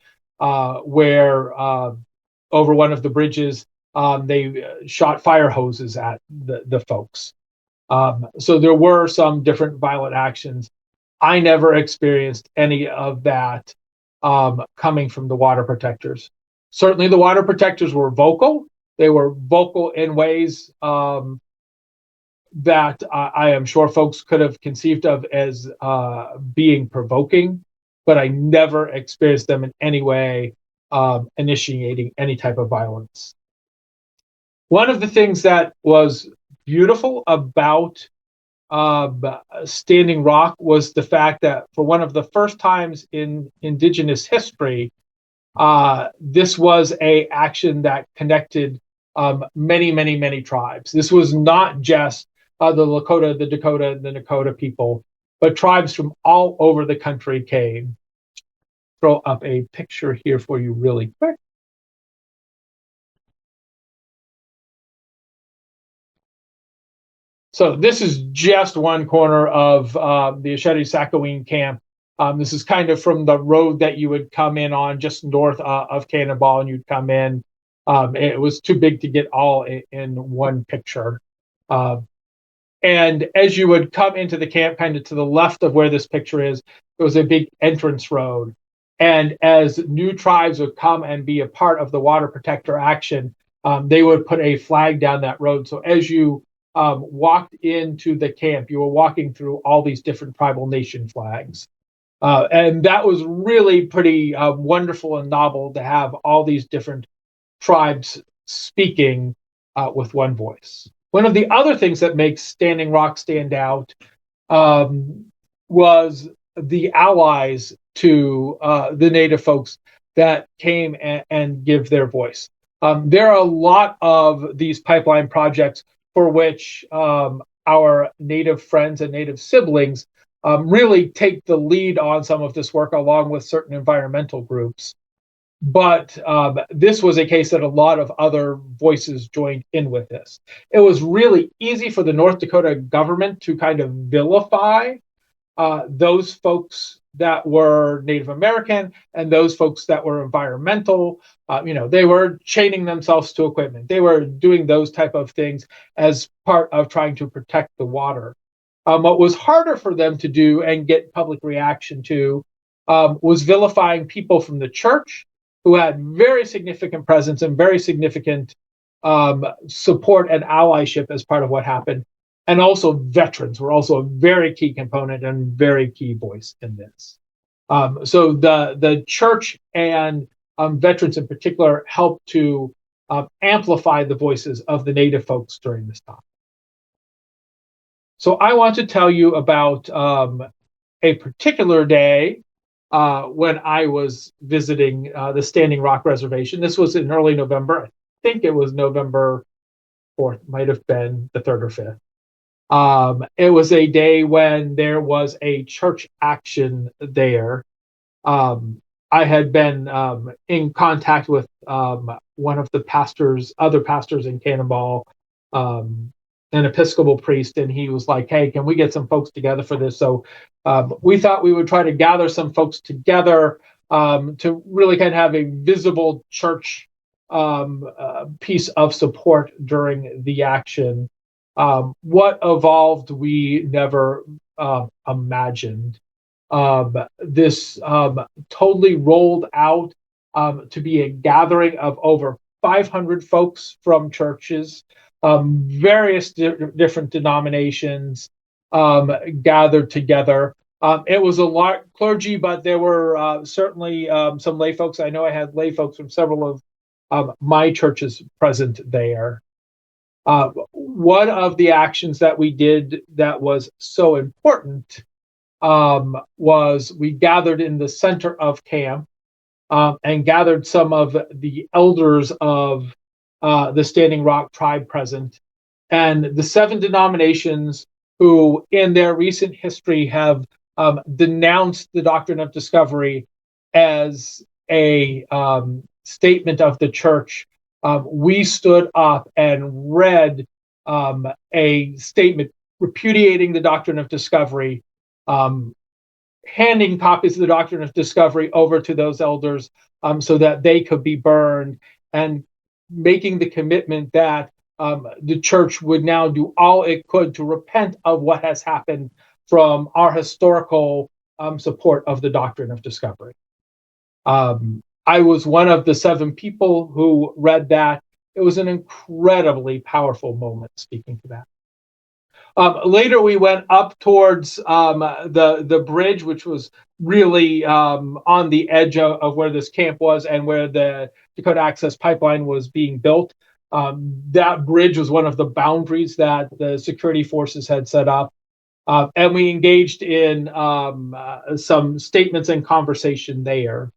where over one of the bridges they shot fire hoses at the folks. So there were some different violent actions. I never experienced any of that coming from the water protectors. Certainly the water protectors were vocal. They were vocal in ways that I am sure folks could have conceived of as being provoking, but I never experienced them in any way initiating any type of violence. One of the things that was beautiful about Standing Rock was the fact that for one of the first times in Indigenous history, this was an action that connected many tribes. This was not just the Lakota, the Dakota, the Nakota people, but tribes from all over the country came. Throw up a picture here for you really quick. So this is just one corner of the Ocheti-Sakowin camp. This is kind of from the road that you would come in on just north of Cannonball, and you'd come in. It was too big to get all in one picture. And as you would come into the camp, kind of to the left of where this picture is, there was a big entrance road. And as new tribes would come and be a part of the water protector action, they would put a flag down that road. So as you walked into the camp, you were walking through all these different tribal nation flags. And that was really pretty wonderful and novel to have all these different tribes speaking with one voice. One of the other things that makes Standing Rock stand out was the allies to the Native folks that came and give their voice. There are a lot of these pipeline projects for which our Native friends and Native siblings really take the lead on some of this work along with certain environmental groups. But this was a case that a lot of other voices joined in with this. It was really easy for the North Dakota government to kind of vilify those folks that were Native American and those folks that were environmental. They were chaining themselves to equipment. They were doing those type of things as part of trying to protect the water. What was harder for them to do and get public reaction to was vilifying people from the church who had very significant presence and very significant support and allyship as part of what happened. And also veterans were also a very key component and very key voice in this. So the church and veterans in particular helped to amplify the voices of the Native folks during this time. So I want to tell you about a particular day when I was visiting the Standing Rock Reservation. This was in early November. I think it was November 4th, might have been the 3rd or 5th. It was a day when there was a church action there. I had been in contact with one of the other pastors in Cannonball, an Episcopal priest, and he was like, hey, can we get some folks together for this? So we thought we would try to gather some folks together to really kind of have a visible church piece of support during the action. What evolved, we never imagined. This totally rolled out to be a gathering of over 500 folks from churches, various different denominations gathered together. It was a lot clergy, but there were certainly some lay folks. I know I had lay folks from several of my churches present there. One of the actions that we did that was so important was we gathered in the center of camp and gathered some of the elders of the Standing Rock tribe present, and the 7 denominations who in their recent history have denounced the doctrine of discovery as a statement of the church. We stood up and read a statement repudiating the doctrine of discovery, handing copies of the doctrine of discovery over to those elders so that they could be burned, and making the commitment that the church would now do all it could to repent of what has happened from our historical support of the doctrine of discovery. I was one of the 7 people who read that. It was an incredibly powerful moment speaking to that. Later, we went up towards the bridge, which was really on the edge of where this camp was and where the Dakota Access Pipeline was being built. That bridge was one of the boundaries that the security forces had set up. And we engaged in some statements and conversation there.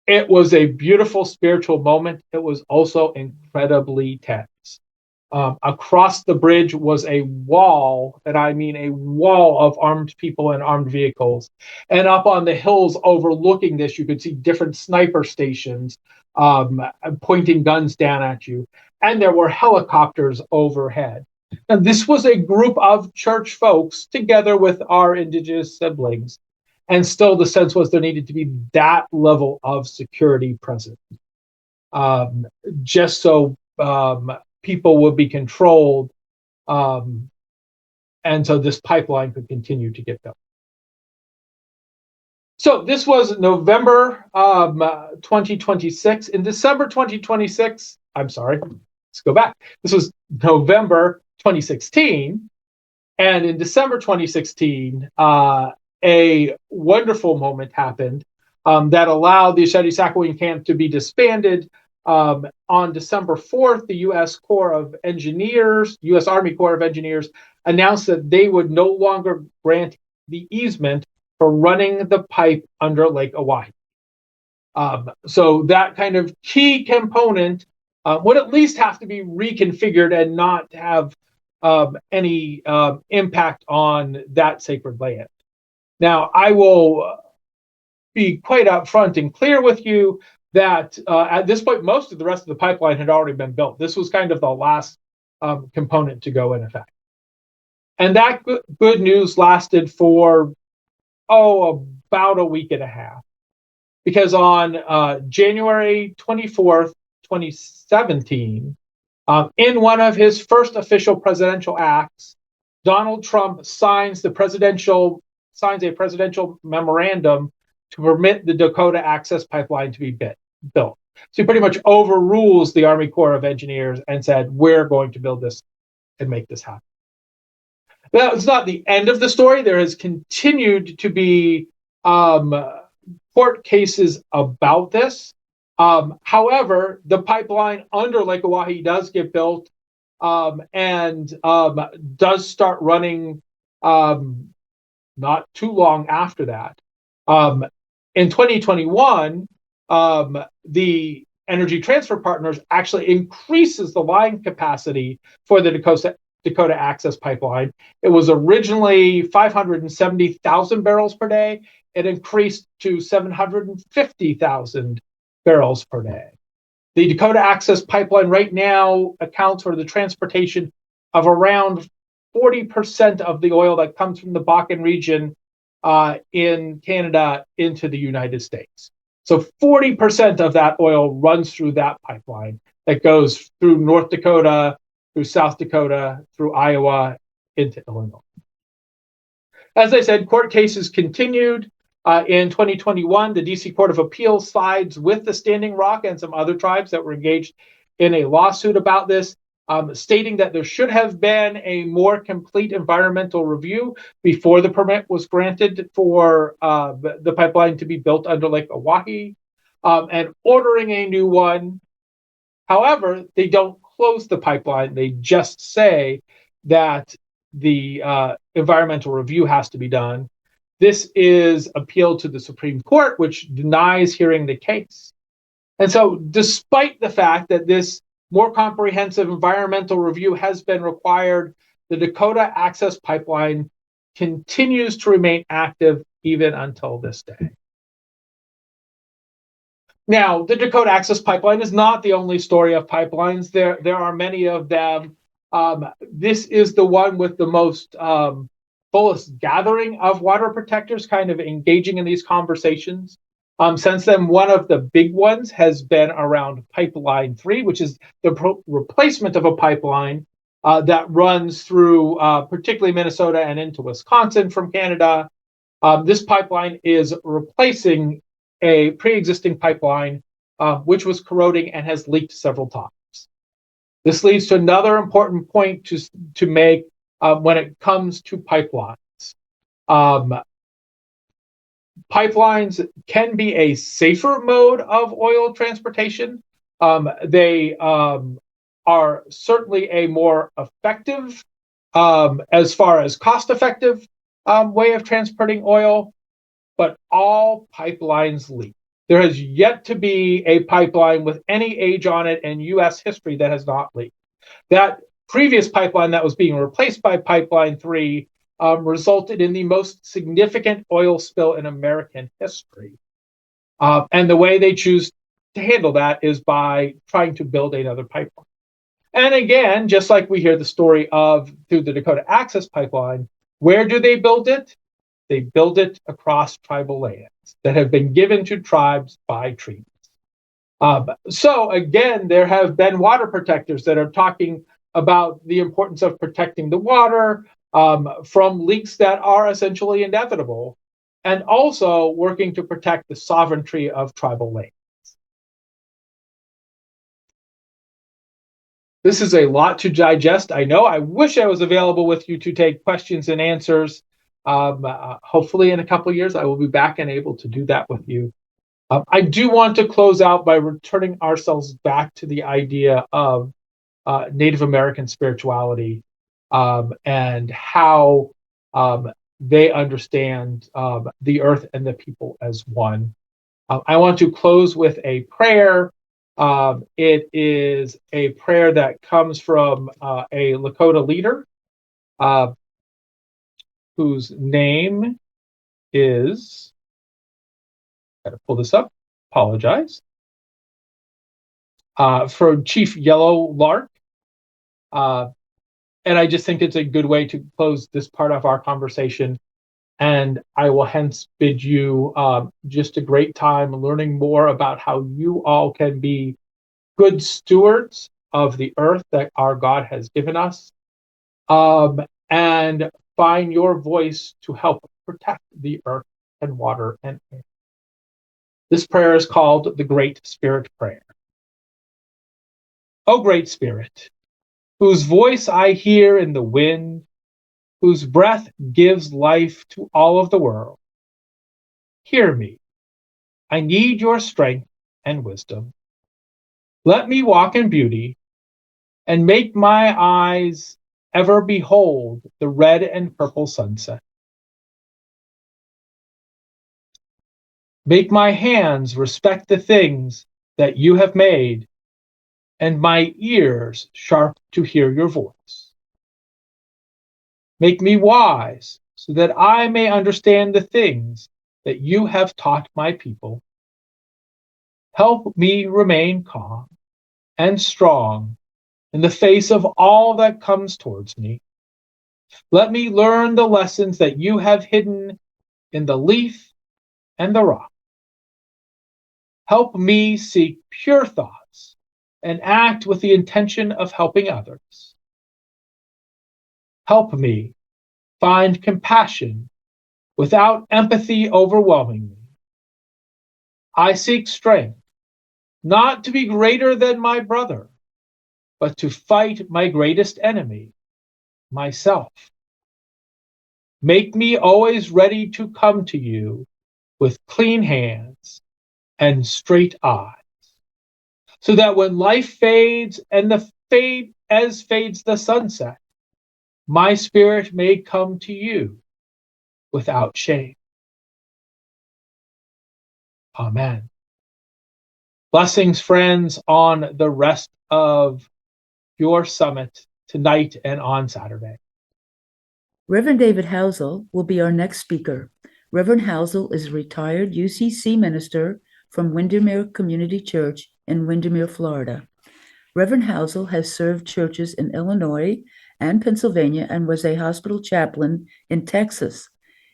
It was a beautiful spiritual moment. It was also incredibly tense. Across the bridge was a wall, and I mean a wall of armed people and armed vehicles. And up on the hills overlooking this, you could see different sniper stations pointing guns down at you. And there were helicopters overhead. And this was a group of church folks together with our indigenous siblings. And still the sense was there needed to be that level of security present. Just so people would be controlled, and so this pipeline could continue to get built. So this was November 2026. In December 2026, I'm sorry, let's go back. This was November 2016, and in December 2016, a wonderful moment happened that allowed the Ashadi-Sakowin camp to be disbanded. On December 4th, the U.S. Army Corps of Engineers announced that they would no longer grant the easement for running the pipe under Lake Oahe. So that kind of key component would at least have to be reconfigured and not have any impact on that sacred land. Now, I will be quite upfront and clear with you that at this point, most of the rest of the pipeline had already been built. This was kind of the last component to go in effect. And that good news lasted for, about a week and a half. Because on January 24th, 2017, in one of his first official presidential acts, Donald Trump signs a presidential memorandum to permit the Dakota Access Pipeline to be built. So he pretty much overrules the Army Corps of Engineers and said, we're going to build this and make this happen. That was not the end of the story. There has continued to be court cases about this. However, the pipeline under Lake Oahe does get built and does start running not too long after that. In 2021, the Energy Transfer Partners actually increases the line capacity for the Dakota Access Pipeline. It was originally 570,000 barrels per day. It increased to 750,000 barrels per day. The Dakota Access Pipeline right now accounts for the transportation of around 40% of the oil that comes from the Bakken region in Canada into the United States. So 40% of that oil runs through that pipeline that goes through North Dakota, through South Dakota, through Iowa, into Illinois. As I said, court cases continued. In 2021, the DC Court of Appeals sides with the Standing Rock and some other tribes that were engaged in a lawsuit about this. stating that there should have been a more complete environmental review before the permit was granted for the pipeline to be built under Lake Oahe, and ordering a new one. However, they don't close the pipeline. They just say that the environmental review has to be done. This is appealed to the Supreme Court, which denies hearing the case. And so, despite the fact that this more comprehensive environmental review has been required, the Dakota Access Pipeline continues to remain active even until this day. Now, the Dakota Access Pipeline is not the only story of pipelines. There are many of them. This is the one with the most fullest gathering of water protectors kind of engaging in these conversations. Since then, one of the big ones has been around Pipeline 3, which is the replacement of a pipeline that runs through particularly Minnesota and into Wisconsin from Canada. This pipeline is replacing a pre-existing pipeline which was corroding and has leaked several times. This leads to another important point to make when it comes to pipelines. Pipelines can be a safer mode of oil transportation. They are certainly a more effective, as far as cost-effective way of transporting oil, but all pipelines leak. There has yet to be a pipeline with any age on it in U.S. history that has not leaked. That previous pipeline that was being replaced by Pipeline 3 resulted in the most significant oil spill in American history. And the way they choose to handle that is by trying to build another pipeline. And again, just like we hear the story of through the Dakota Access Pipeline, where do they build it? They build it across tribal lands that have been given to tribes by treaties. So again, there have been water protectors that are talking about the importance of protecting the water from leaks that are essentially inevitable, and also working to protect the sovereignty of tribal lands. This is a lot to digest, I know. I wish I was available with you to take questions and answers. Hopefully in a couple of years, I will be back and able to do that with you. I do want to close out by returning ourselves back to the idea of Native American spirituality and how they understand the earth and the people as one. I want to close with a prayer. It is a prayer that comes from a Lakota leader whose name is, gotta pull this up, apologize, for Chief Yellow Lark. And I just think it's a good way to close this part of our conversation. And I will hence bid you just a great time learning more about how you all can be good stewards of the earth that our God has given us, and find your voice to help protect the earth and water and air. This prayer is called the Great Spirit Prayer. O Great Spirit, whose voice I hear in the wind, whose breath gives life to all of the world, hear me. I need your strength and wisdom. Let me walk in beauty and make my eyes ever behold the red and purple sunset. Make my hands respect the things that you have made, and my ears sharp to hear your voice. Make me wise so that I may understand the things that you have taught my people. Help me remain calm and strong in the face of all that comes towards me. Let me learn the lessons that you have hidden in the leaf and the rock. Help me seek pure thoughts and act with the intention of helping others. Help me find compassion without empathy overwhelming me. I seek strength, not to be greater than my brother, but to fight my greatest enemy, myself. Make me always ready to come to you with clean hands and straight eyes, so that when life fades and fades the sunset, my spirit may come to you without shame. Amen. Blessings, friends, on the rest of your summit tonight and on Saturday. Reverend David Housel will be our next speaker. Reverend Housel is a retired UCC minister from Windermere Community Church in Windermere, Florida. Reverend Housel has served churches in Illinois and Pennsylvania and was a hospital chaplain in Texas.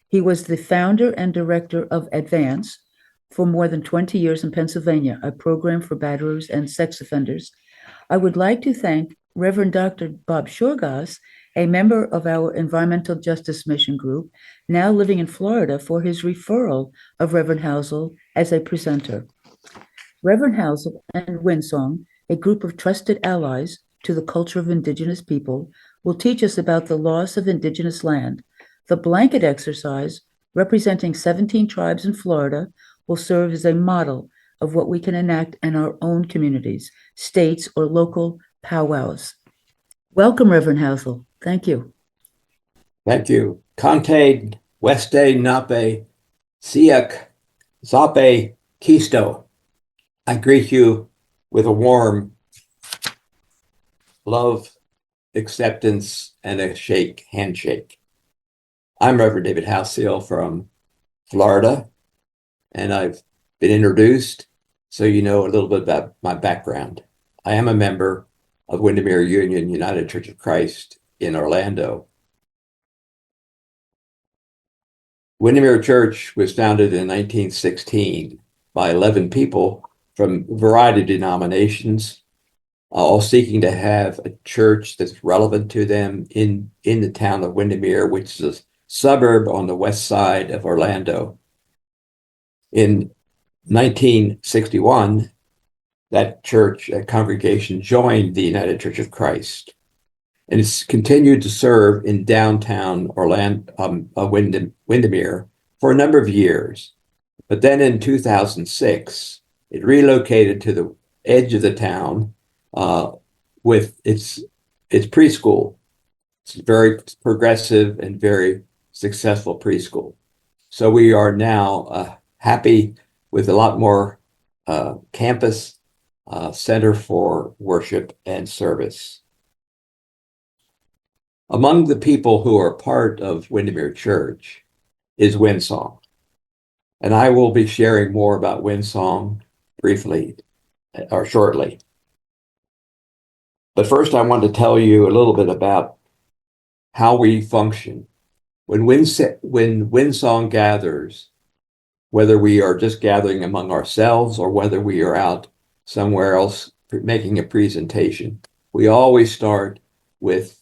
He was the founder and director of Advance for more than 20 years in Pennsylvania, a program for batterers and sex offenders. I would like to thank Reverend Dr. Bob Shorgas, a member of our Environmental Justice Mission group, now living in Florida, for his referral of Reverend Housel as a presenter. Reverend Housel and Windsong, a group of trusted allies to the culture of Indigenous people, will teach us about the loss of Indigenous land. The blanket exercise, representing 17 tribes in Florida, will serve as a model of what we can enact in our own communities, states, or local powwows. Welcome, Reverend Housel. Thank you. Thank you. Kante, Weste, Nape, Siak, Zape, Kisto. I greet you with a warm love, acceptance, and a handshake. I'm Reverend David Housel from Florida, and I've been introduced, so you know a little bit about my background. I am a member of Windermere Union United Church of Christ in Orlando. Windermere Church was founded in 1916 by 11 people from a variety of denominations, all seeking to have a church that's relevant to them in the town of Windermere, which is a suburb on the west side of Orlando. In 1961, that church congregation joined the United Church of Christ, and it's continued to serve in downtown Windermere for a number of years. But then in 2006, it relocated to the edge of the town with its preschool. It's very progressive and very successful preschool. So we are now happy with a lot more campus center for worship and service. Among the people who are part of Windermere Church is Windsong. And I will be sharing more about Windsong briefly or shortly. But first, I want to tell you a little bit about how we function. When Windsong gathers, whether we are just gathering among ourselves or whether we are out somewhere else making a presentation, we always start with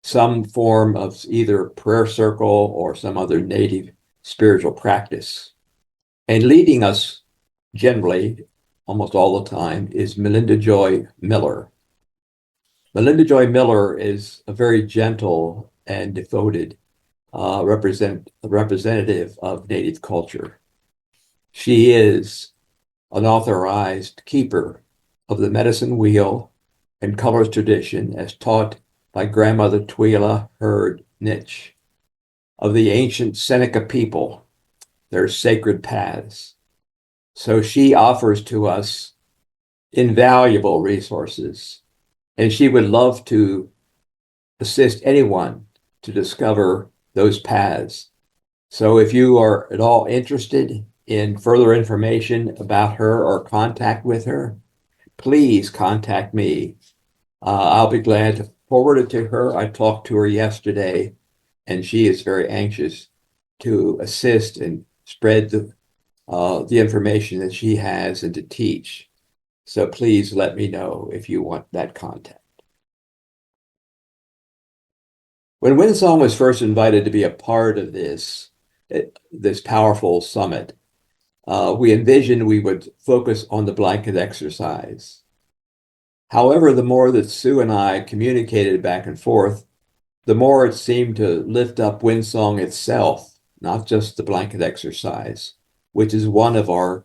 some form of either prayer circle or some other native spiritual practice. And leading us generally, almost all the time, is Melinda Joy Miller. Melinda Joy Miller is a very gentle and devoted representative of Native culture. She is an authorized keeper of the medicine wheel and colors tradition as taught by grandmother Twila Hurd Nitsch, of the ancient Seneca people, their sacred paths. So she offers to us invaluable resources, and she would love to assist anyone to discover those paths. So if you are at all interested in further information about her or contact with her, please contact me. I'll be glad to forward it to her. I talked to her yesterday, and she is very anxious to assist and spread the information that she has and to teach. So please let me know if you want that contact. When Windsong was first invited to be a part of this powerful summit, we envisioned we would focus on the blanket exercise. However, the more that Sue and I communicated back and forth, the more it seemed to lift up Windsong itself, not just the blanket exercise, which is one of our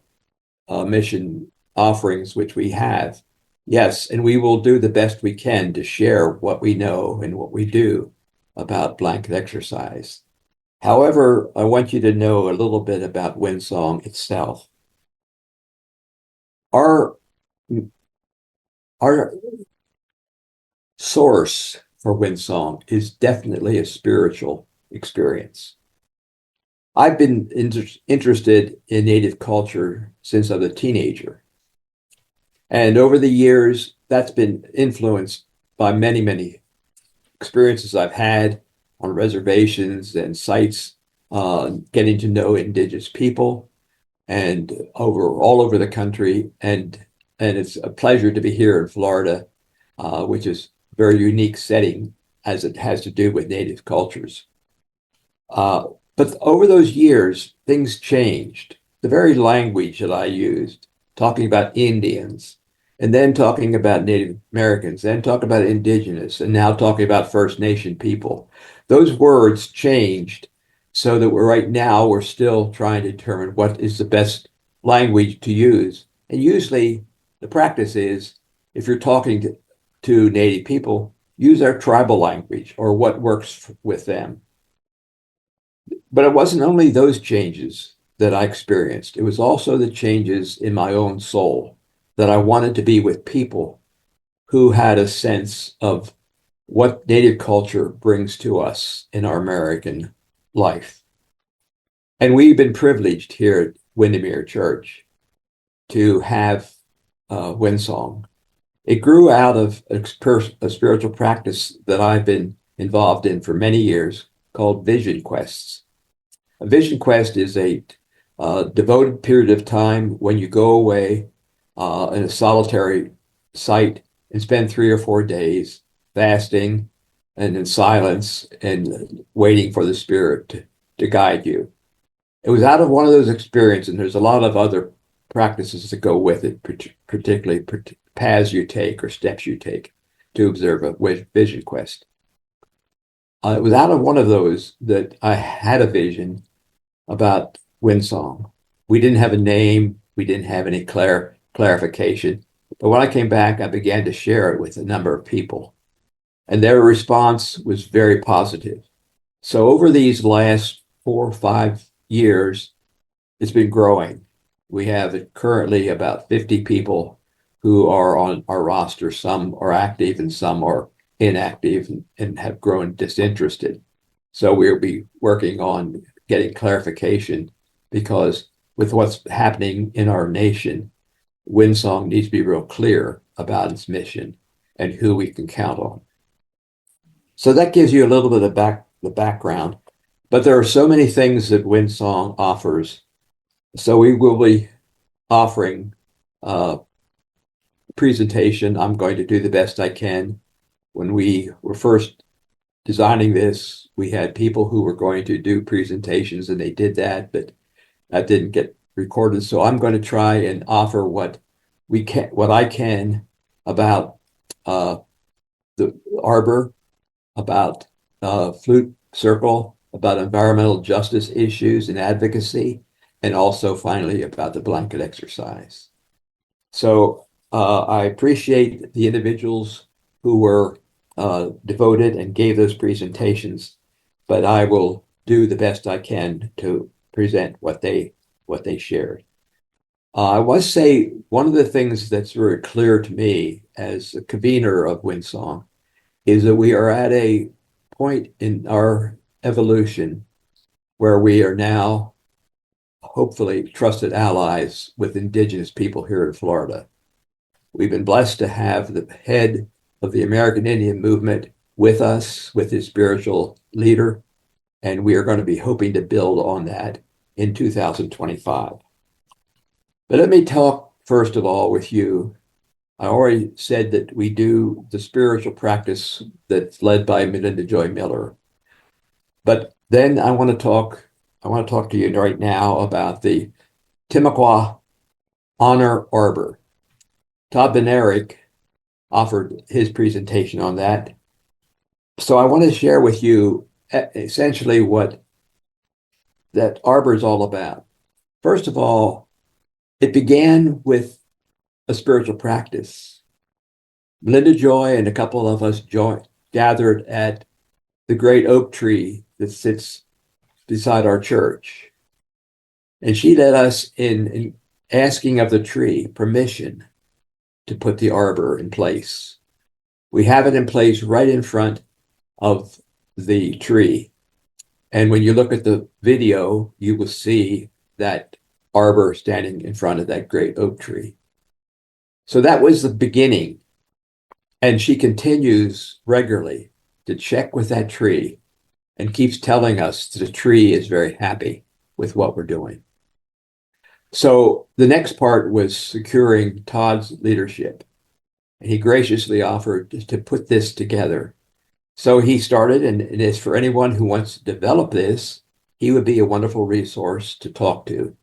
mission offerings, which we have. Yes, and we will do the best we can to share what we know and what we do about blanket exercise. However, I want you to know a little bit about Windsong itself. Our, our source for Windsong is definitely a spiritual experience. I've been interested in Native culture since I was a teenager. And over the years, that's been influenced by many, many experiences I've had on reservations and sites, getting to know indigenous people and all over the country. And it's a pleasure to be here in Florida, which is a very unique setting as it has to do with Native cultures. But over those years, things changed. The very language that I used, talking about Indians, and then talking about Native Americans, then talking about Indigenous, and now talking about First Nation people. Those words changed so that right now we're still trying to determine what is the best language to use. And usually the practice is if you're talking to Native people, use their tribal language or what works with them. But it wasn't only those changes that I experienced, it was also the changes in my own soul that I wanted to be with people who had a sense of what Native culture brings to us in our American life. And we've been privileged here at Windermere Church to have Windsong. It grew out of a spiritual practice that I've been involved in for many years called Vision Quests. A Vision Quest is a devoted period of time when you go away in a solitary site and spend 3 or 4 days fasting and in silence and waiting for the Spirit to guide you. It was out of one of those experiences, and there's a lot of other practices that go with it, particularly paths you take or steps you take to observe a vision quest. It was out of one of those that I had a vision about Windsong. We didn't have a name. We didn't have any clarification. But when I came back, I began to share it with a number of people. And their response was very positive. So over these last 4 or 5 years, it's been growing. We have currently about 50 people who are on our roster. Some are active and some are inactive and have grown disinterested. So we'll be working on getting clarification because with what's happening in our nation, Windsong needs to be real clear about its mission and who we can count on. So that gives you a little bit of the background, but there are so many things that Windsong offers. So we will be offering a presentation. I'm going to do the best I can. When we were first designing this, we had people who were going to do presentations and they did that, but that didn't get recorded. So I'm going to try and offer what I can about the arbor, about flute circle, about environmental justice issues and advocacy, and also finally about the blanket exercise. So I appreciate the individuals who were devoted and gave those presentations, but I will do the best I can to present what they shared. I must say one of the things that's very clear to me as a convener of Windsong is that we are at a point in our evolution where we are now hopefully trusted allies with indigenous people here in Florida. We've been blessed to have the head of the American Indian movement with us, with his spiritual leader, and we are going to be hoping to build on that in 2025. But let me talk first of all with you. I already said that we do the spiritual practice that's led by Melinda Joy Miller. But then I want to talk to you right now about the Timucua Honor Arbor. Todd Benerick offered his presentation on that. So I want to share with you essentially what that arbor is all about. First of all, it began with a spiritual practice. Linda Joy and a couple of us gathered at the great oak tree that sits beside our church. And she led us in asking of the tree permission to put the arbor in place. We have it in place right in front of the tree. And when you look at the video, you will see that arbor standing in front of that great oak tree. So that was the beginning. And she continues regularly to check with that tree and keeps telling us that the tree is very happy with what we're doing. So the next part was securing Todd's leadership. And he graciously offered to put this together. So he started, and it is for anyone who wants to develop this, he would be a wonderful resource to talk to,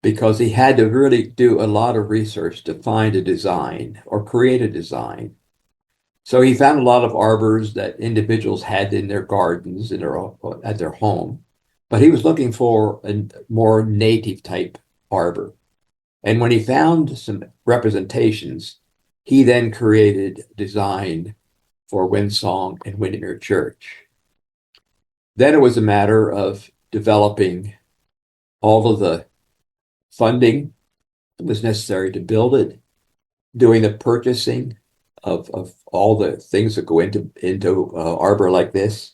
because he had to really do a lot of research to find a design or create a design. So he found a lot of arbors that individuals had in their gardens, at their home, but he was looking for a more native type arbor. And when he found some representations, he then created design for Windsong and Windermere Church. Then it was a matter of developing all of the funding that was necessary to build it, doing the purchasing of all the things that go into arbor like this,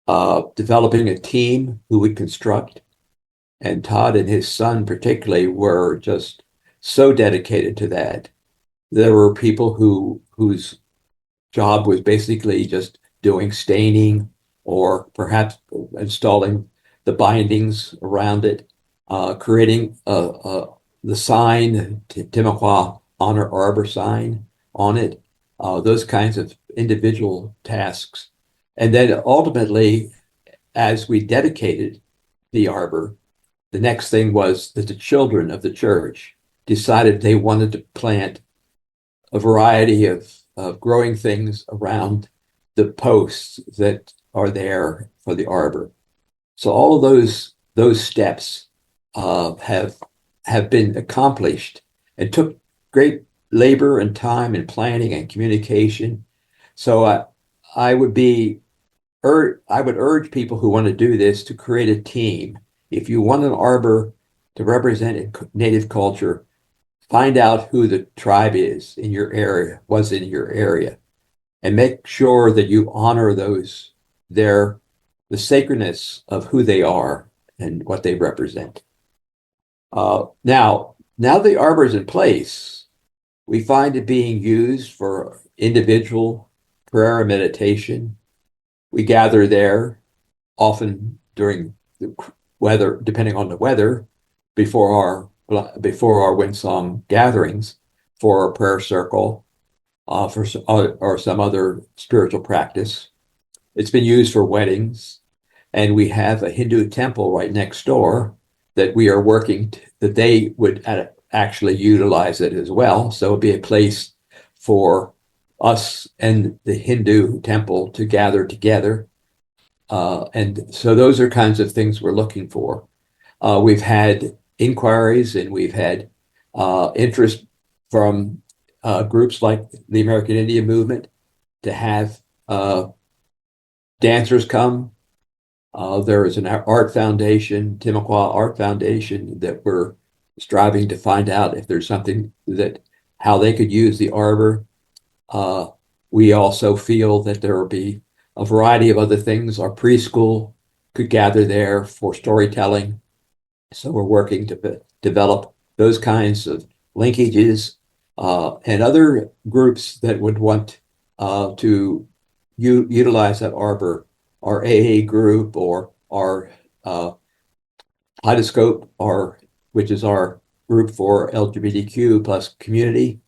developing a team who would construct. And Todd and his son particularly were just so dedicated to that. There were people whose job was basically just doing staining or perhaps installing the bindings around it, creating the sign, Timucua Honor Arbor sign on it, those kinds of individual tasks. And then ultimately, as we dedicated the arbor, the next thing was that the children of the church decided they wanted to plant a variety of growing things around the posts that are there for the arbor. So all of those steps have been accomplished and took great labor and time and planning and communication. So I would urge people who want to do this to create a team. If you want an arbor to represent native culture, find out who the tribe is in your area, and make sure that you honor the sacredness of who they are and what they represent. Now the arbor is in place, we find it being used for individual prayer and meditation. We gather there often during the weather, depending on the weather, before our Windsong gatherings for a prayer circle, or some other spiritual practice. It's been used for weddings, and we have a Hindu temple right next door that we are working that they would actually utilize it as well. So it'd be a place for us and the Hindu temple to gather together. And so those are kinds of things we're looking for. We've had inquiries and we've had interest from groups like the American Indian Movement to have dancers come. There is an art foundation, Timucua Art Foundation, that we're striving to find out if there's something how they could use the arbor. We also feel that there will be a variety of other things. Our preschool could gather there for storytelling. So we're working to develop those kinds of linkages, and other groups that would want to utilize that arbor, our AA group or our Kaleidoscope, which is our group for LGBTQ plus community,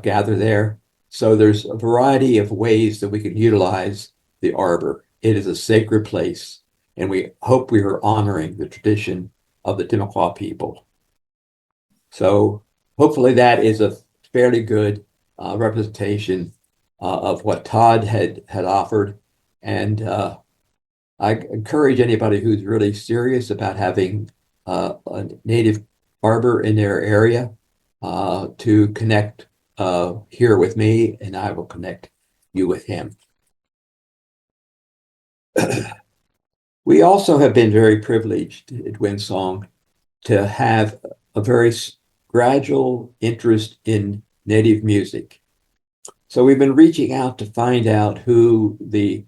gather there. So there's a variety of ways that we can utilize the arbor. It is a sacred place, and we hope we are honoring the tradition of the Timucua people. So hopefully that is a fairly good representation of what Todd had offered. And I encourage anybody who's really serious about having a native arbor in their area to connect here with me, and I will connect you with him. We also have been very privileged at Windsong to have a very gradual interest in Native music. So we've been reaching out to find out who the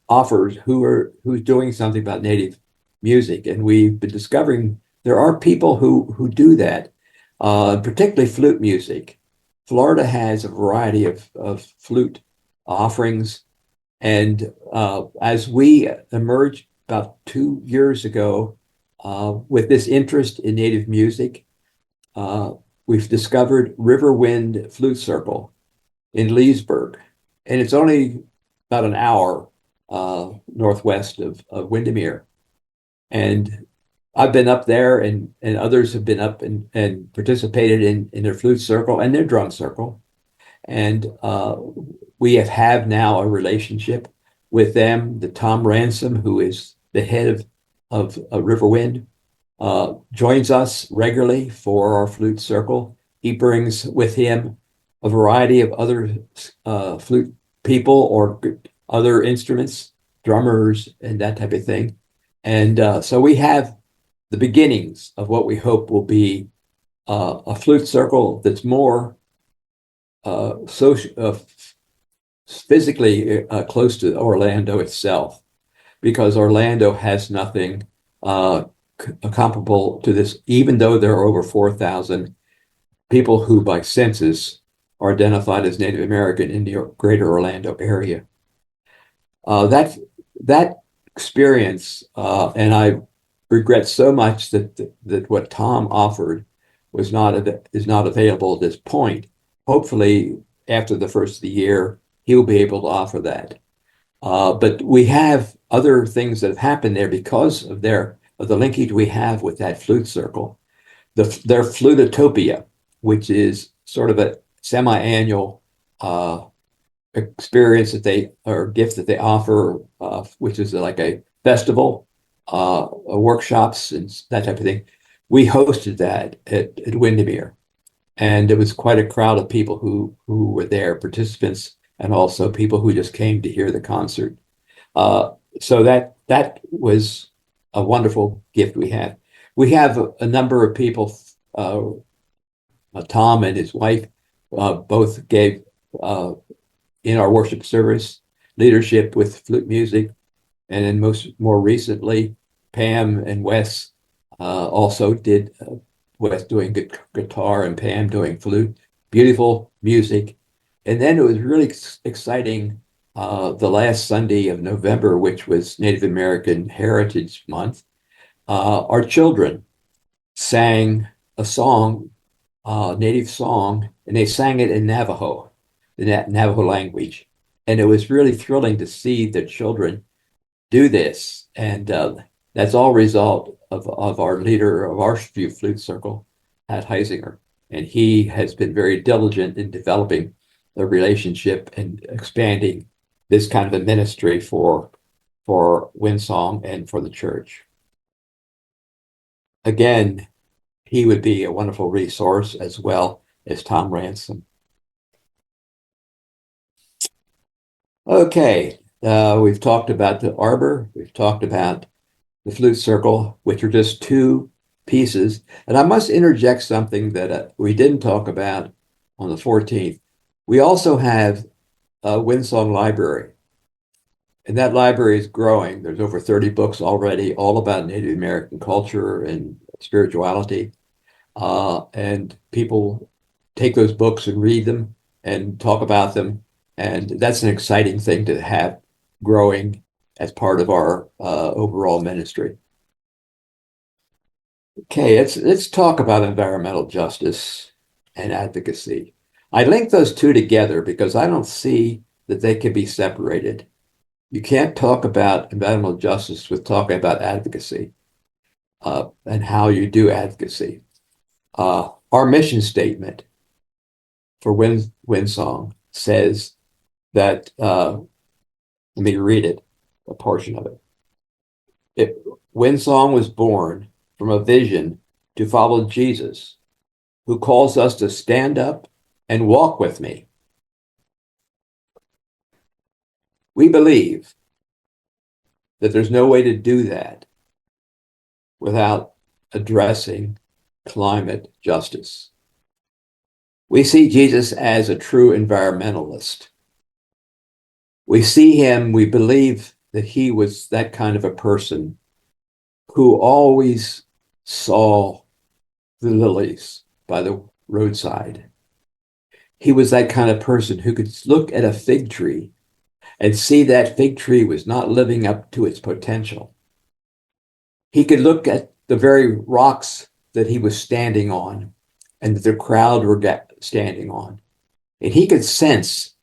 offers, who's doing something about Native music, and we've been discovering there are people who do that, particularly flute music. Florida has a variety of flute offerings, and as we emerged about 2 years ago with this interest in Native music, we've discovered Riverwind Flute Circle in Leesburg, and it's only about an hour northwest of Windermere. And I've been up there, and others have been up and participated in their flute circle and their drum circle. And we have now a relationship with them. The Tom Ransom, who is the head of Riverwind, joins us regularly for our flute circle. He brings with him a variety of other flute people or other instruments, drummers, and that type of thing. And so we have the beginnings of what we hope will be a flute circle that's more physically close to Orlando itself, because Orlando has nothing comparable to this, even though there are over 4,000 people who by census are identified as Native American in the greater Orlando area. That experience, and I regret so much that what Tom offered is not available at this point. Hopefully, after the first of the year, he'll be able to offer that. But we have other things that have happened there because of the linkage we have with that flute circle. Their Flutopia, which is sort of a semi-annual experience or gift that they offer, which is like a festival, workshops, and that type of thing. We hosted that at Windermere, and it was quite a crowd of people who were there, participants, and also people who just came to hear the concert. So that was a wonderful gift we had. We have a number of people. Tom and his wife both gave in our worship service leadership with flute music, and then more recently, Pam and Wes also did. Wes doing guitar and Pam doing flute. Beautiful music. And then it was really exciting the last Sunday of November, which was Native American Heritage Month. Our children sang a song, native song, and they sang it in Navajo, the Navajo language. And it was really thrilling to see the children do this. And that's all result of our leader of our flute circle, Pat Heisinger. And he has been very diligent in developing the relationship and expanding this kind of a ministry for Windsong and for the church. Again, he would be a wonderful resource, as well as Tom Ransom. Okay, we've talked about the arbor, we've talked about the flute circle, which are just two pieces. And I must interject something that we didn't talk about on the 14th. We also have a Windsong library, and that library is growing. There's over 30 books already, all about Native American culture and spirituality. And people take those books and read them and talk about them. And that's an exciting thing to have growing as part of our overall ministry. Okay, let's talk about environmental justice and advocacy. I link those two together because I don't see that they can be separated. You can't talk about environmental justice with talking about advocacy and how you do advocacy. Our mission statement for Windsong says that, let me read it, a portion of it. Windsong was born from a vision to follow Jesus, who calls us to stand up and walk with me. We believe that there's no way to do that without addressing climate justice. We see Jesus as a true environmentalist. We see him, we believe that he was that kind of a person who always saw the lilies by the roadside. He was that kind of person who could look at a fig tree and see that fig tree was not living up to its potential. He could look at the very rocks that he was standing on and that the crowd were standing on. And he could sense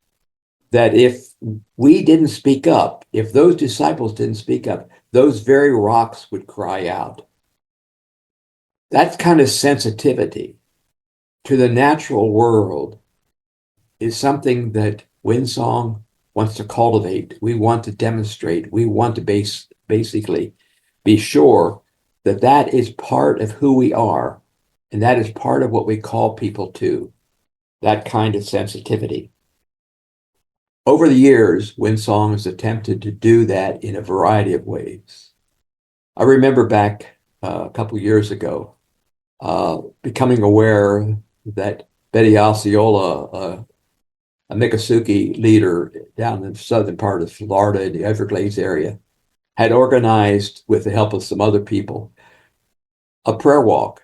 that if we didn't speak up, if those disciples didn't speak up, those very rocks would cry out. That kind of sensitivity to the natural world is something that Windsong wants to cultivate. We want to demonstrate. We want to basically be sure that that is part of who we are, and that is part of what we call people to, that kind of sensitivity. Over the years, Windsong has attempted to do that in a variety of ways. I remember back a couple of years ago, becoming aware that Betty Osceola, a Miccosukee leader down in the southern part of Florida in the Everglades area, had organized, with the help of some other people, a prayer walk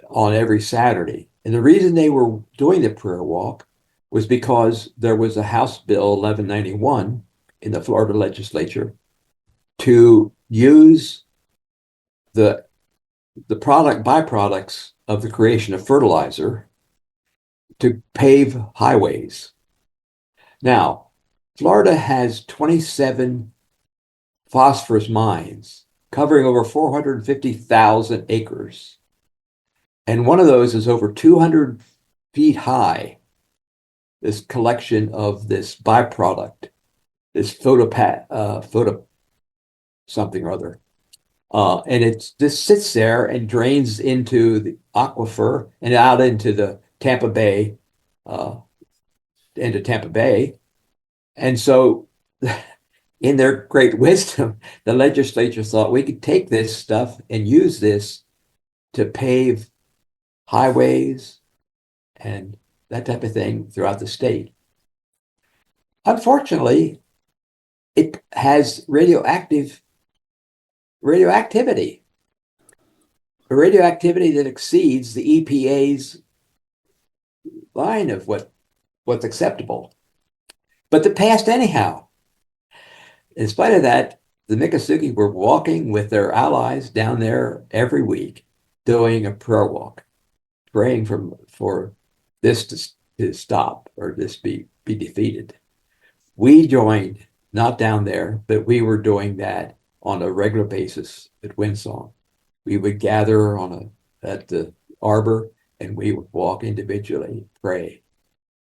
on every Saturday. And the reason they were doing the prayer walk was because there was a House Bill 1191 in the Florida legislature to use the byproducts of the creation of fertilizer to pave highways. Now, Florida has 27 phosphorus mines covering over 450,000 acres. And one of those is over 200 feet high, this collection of this byproduct, this photo something or other. And this sits there and drains into the aquifer and out into the Tampa Bay, And so in their great wisdom, the legislature thought we could take this stuff and use this to pave highways and that type of thing throughout the state. Unfortunately, it has radioactivity, a radioactivity that exceeds the EPA's line of what's acceptable. But they passed anyhow. In spite of that, the Miccosukee were walking with their allies down there every week, doing a prayer walk, praying for this to stop or this be defeated. We joined, not down there, but we were doing that on a regular basis at Windsong. We would gather at the arbor and we would walk individually, pray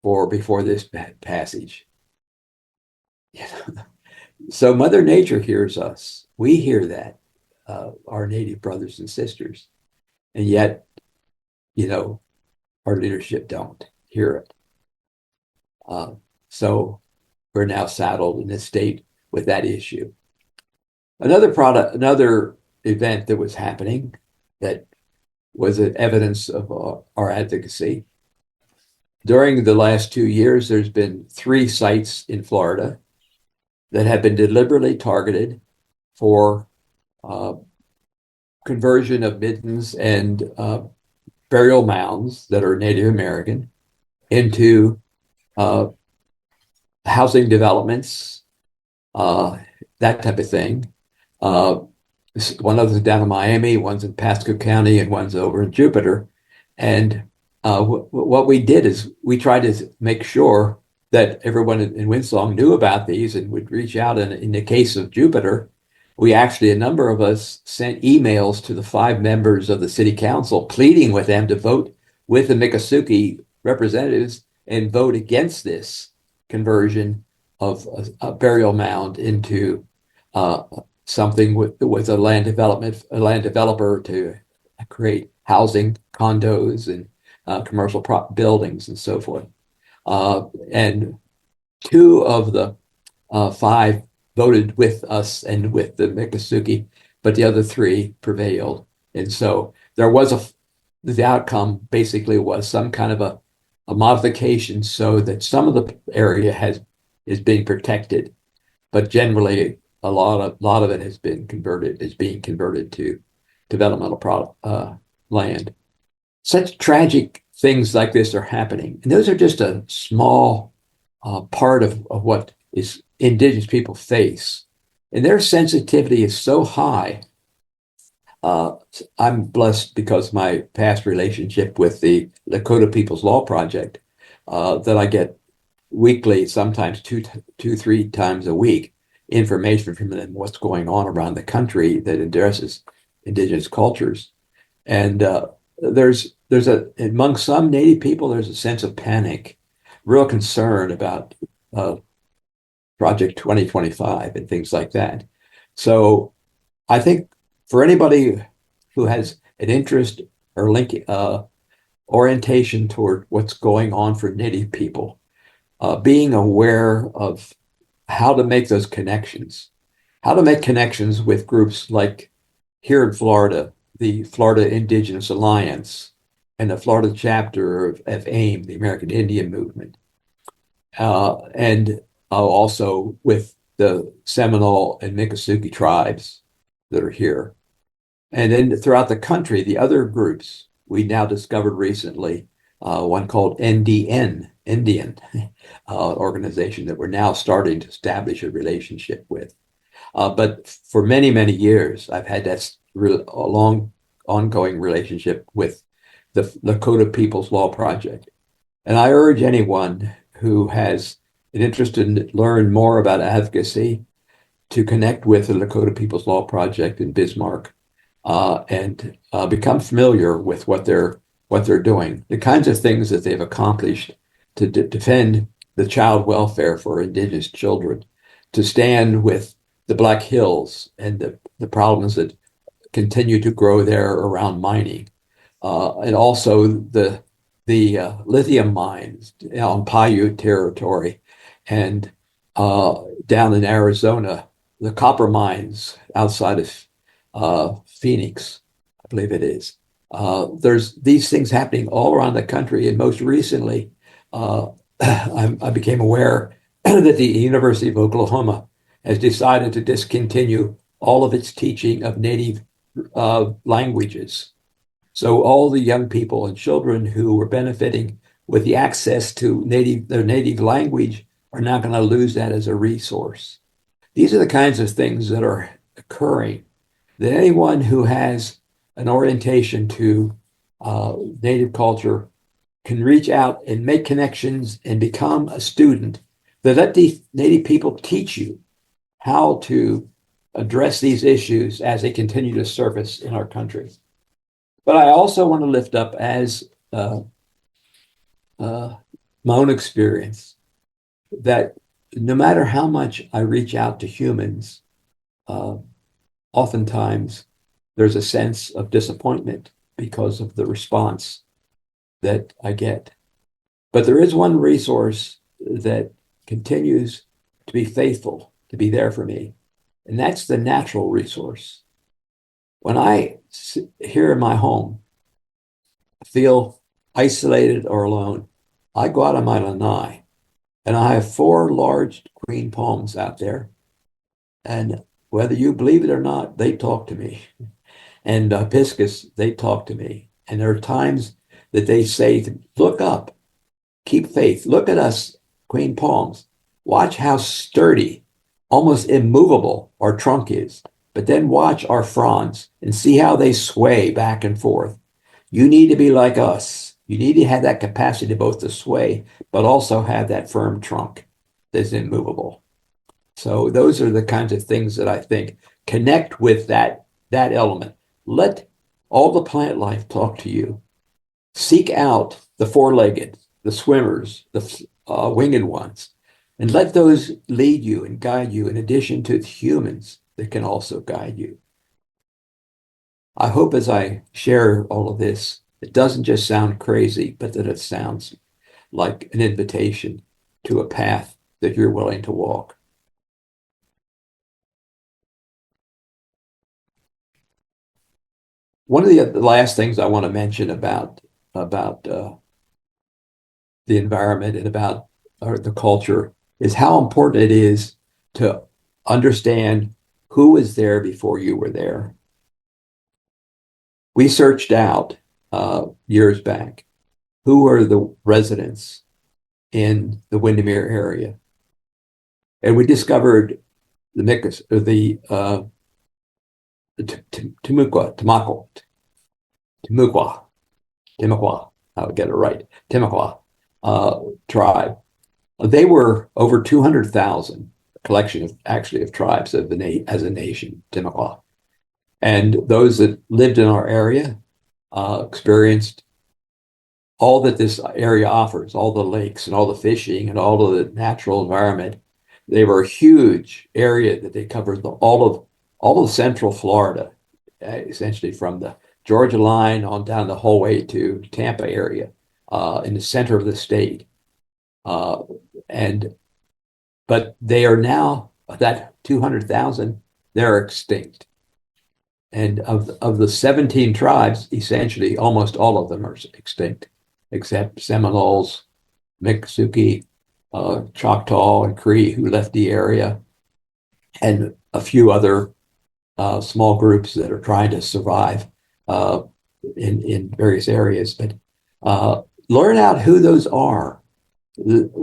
before this passage. So Mother Nature hears us. We hear that, our Native brothers and sisters. And yet, our leadership don't hear it. So we're now saddled in this state with that issue. Another event that was happening that was evidence of our advocacy. During the last 2 years, there's been 3 sites in Florida that have been deliberately targeted for conversion of middens and burial mounds that are Native American into housing developments, that type of thing. One of them down in Miami, one's in Pasco County, and one's over in Jupiter. And what we did is we tried to make sure that everyone in Windsong knew about these and would reach out. And in the case of Jupiter, a number of us sent emails to the 5 members of the city council pleading with them to vote with the Miccosukee representatives and vote against this conversion of a burial mound into something with a land developer to create housing, condos, and commercial buildings and so forth. And two of the five voted with us and with the Miccosukee, but the other three prevailed. And so there was the outcome basically was some kind of a modification so that some of the area is being protected, but generally a lot of it is being converted to developmental land. Such tragic things like this are happening, and those are just a small part of what is indigenous people face, and their sensitivity is so high. I'm blessed because my past relationship with the Lakota People's Law Project that I get weekly, sometimes three times a week, information from them what's going on around the country that addresses indigenous cultures. And there's among some Native people, there's a sense of panic, real concern about Project 2025 and things like that. So I think for anybody who has an interest or orientation toward what's going on for Native people, being aware of how to make those connections, how to make connections with groups like here in Florida, the Florida Indigenous Alliance and the Florida chapter of AIM, the American Indian Movement, and also with the Seminole and Miccosukee tribes that are here. And then throughout the country, the other groups we now discovered recently, one called NDN, Indian organization that we're now starting to establish a relationship with. But for many, many years, I've had that a long ongoing relationship with the Lakota People's Law Project. And I urge anyone who has an interest in learn more about advocacy to connect with the Lakota People's Law Project in Bismarck and become familiar with what they're doing, the kinds of things that they've accomplished to defend the child welfare for indigenous children, to stand with the Black Hills and the problems that continue to grow there around mining, and also the lithium mines on Paiute territory, and down in Arizona, the copper mines outside of Phoenix, I believe it is. There's these things happening all around the country, and most recently, I became aware that the University of Oklahoma has decided to discontinue all of its teaching of Native languages. So all the young people and children who were benefiting with the access to their native language are now going to lose that as a resource. These are the kinds of things that are occurring, that anyone who has an orientation to Native culture can reach out and make connections and become a student. That let the Native people teach you how to address these issues as they continue to surface in our country. But I also want to lift up as my own experience that no matter how much I reach out to humans, oftentimes there's a sense of disappointment because of the response that I get. But there is one resource that continues to be faithful, to be there for me, and that's the natural resource. When I here in my home feel isolated or alone, I go out on my lanai, and I have 4 large queen palms out there. And whether you believe it or not, they talk to me. And hibiscus, they talk to me. And there are times that they say, look up, keep faith. Look at us, queen palms. Watch how sturdy, almost immovable our trunk is. But then watch our fronds and see how they sway back and forth. You need to be like us. You need to have that capacity both to sway, but also have that firm trunk that's immovable. So those are the kinds of things that I think connect with that element. Let all the plant life talk to you. Seek out the 4-legged, the swimmers, the winged ones, and let those lead you and guide you in addition to the humans that can also guide you. I hope as I share all of this, it doesn't just sound crazy, but that it sounds like an invitation to a path that you're willing to walk. One of the last things I want to mention about the environment and about the culture is how important it is to understand who was there before you were there. We searched out years back who were the residents in the Windermere area, and we discovered the Mikas, or the Timucua, I would get it right, Timucua tribe. They were over 200,000, collection of actually of tribes of as a nation, Timucua. And those that lived in our area experienced all that this area offers, all the lakes and all the fishing and all of the natural environment. They were a huge area that they covered all of central Florida, essentially from the Georgia line on down the whole way to Tampa area, in the center of the state. But they are now, that 200,000, they're extinct. And of the 17 tribes, essentially almost all of them are extinct, except Seminoles, Miccosukee, Choctaw, and Cree, who left the area, and a few other small groups that are trying to survive in various areas. But learn out who those are,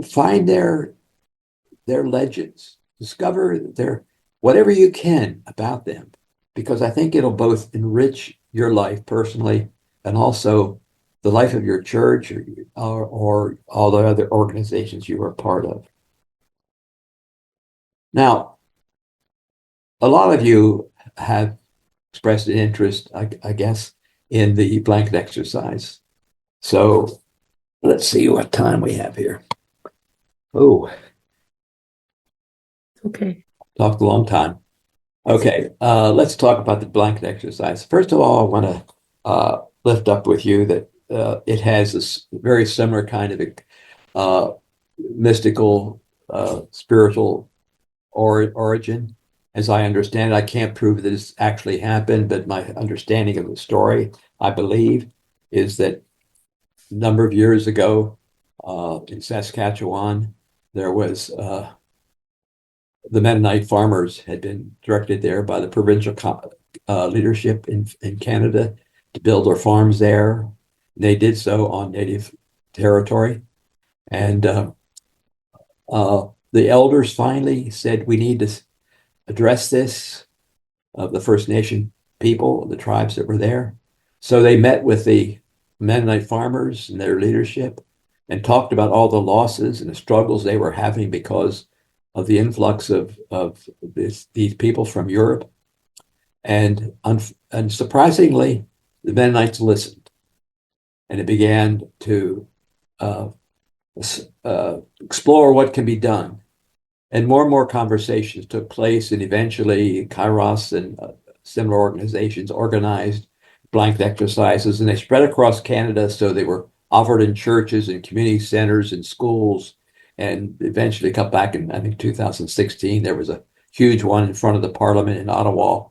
find their legends, discover whatever you can about them, because I think it'll both enrich your life personally and also the life of your church or all the other organizations you are part of. Now, a lot of you have expressed an interest, I guess, in the blanket exercise. So let's see what time we have here. Oh, Okay. talked a long time. Okay, let's talk about the blanket exercise. First of all, I want to lift up with you that it has this very similar kind of mystical, spiritual origin. As I understand it, I can't prove that this actually happened, but my understanding of the story, I believe, is that a number of years ago in Saskatchewan, there was the Mennonite farmers had been directed there by the provincial leadership in Canada to build their farms there. They did so on native territory. And the elders finally said, we need to address this of the First Nation people, the tribes that were there. So they met with the Mennonite farmers and their leadership and talked about all the losses and the struggles they were having because of the influx of these people from Europe. And surprisingly, the Mennonites listened, and it began to explore what can be done. And more conversations took place, and eventually Kairos and similar organizations organized blanket exercises, and they spread across Canada. So they were offered in churches and community centers and schools, and eventually cut back in, I think, 2016. There was a huge one in front of the Parliament in Ottawa.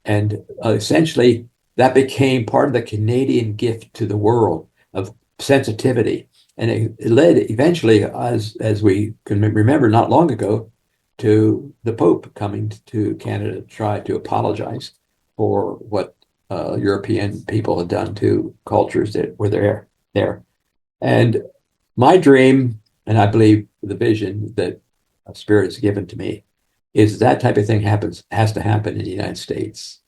And essentially, that became part of the Canadian gift to the world of sensitivity. And it led eventually, as we can remember not long ago, to the Pope coming to Canada to try to apologize for what European people had done to cultures that were there. And my dream, and I believe the vision that Spirit has given to me, is that type of thing has to happen in the United States.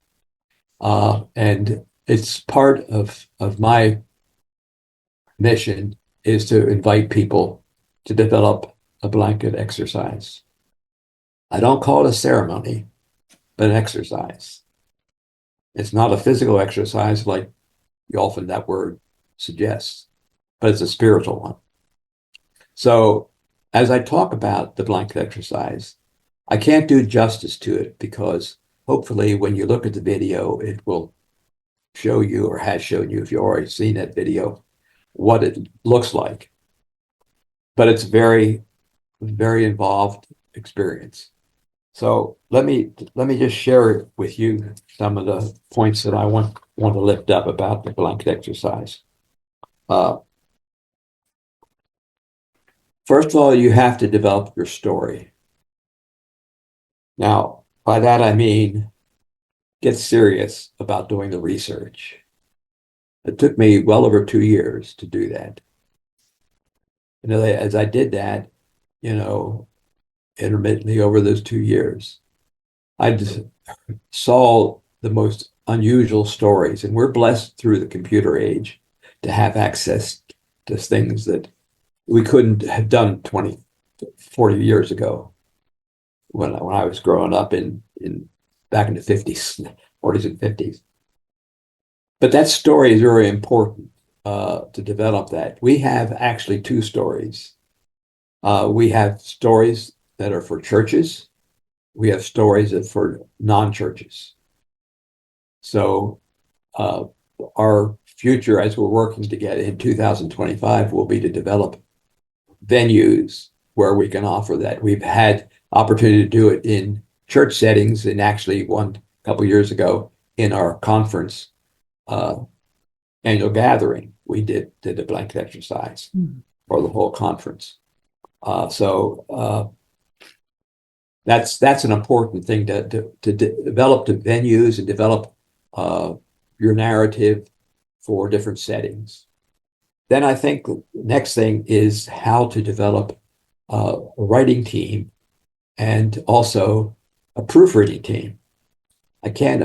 And it's part of my mission is to invite people to develop a blanket exercise. I don't call it a ceremony, but an exercise. It's not a physical exercise like often that word suggests, but it's a spiritual one. So as I talk about the blanket exercise, I can't do justice to it because hopefully when you look at the video, it will show you or has shown you, if you've already seen that video, what it looks like. But it's very, very involved experience. So let me just share with you some of the points that I want to lift up about the blanket exercise. First of all, you have to develop your story. Now, by that I mean get serious about doing the research. It took me well over 2 years to do that. As I did that, intermittently over those 2 years, I just saw the most unusual stories, and we're blessed through the computer age to have access to things that we couldn't have done 20, 40 years ago when I was growing up back in the 50s, 40s and 50s. But that story is very important to develop that. We have actually two stories. We have stories that are for churches. We have stories that are for non-churches. So our future, as we're working together in 2025, will be to develop venues where we can offer that. We've had opportunity to do it in church settings, and actually one couple of years ago in our conference annual gathering, we did a blanket exercise for the whole conference. So that's an important thing to develop the venues and develop your narrative for different settings. Then I think the next thing is how to develop a writing team and also a proofreading team. I can't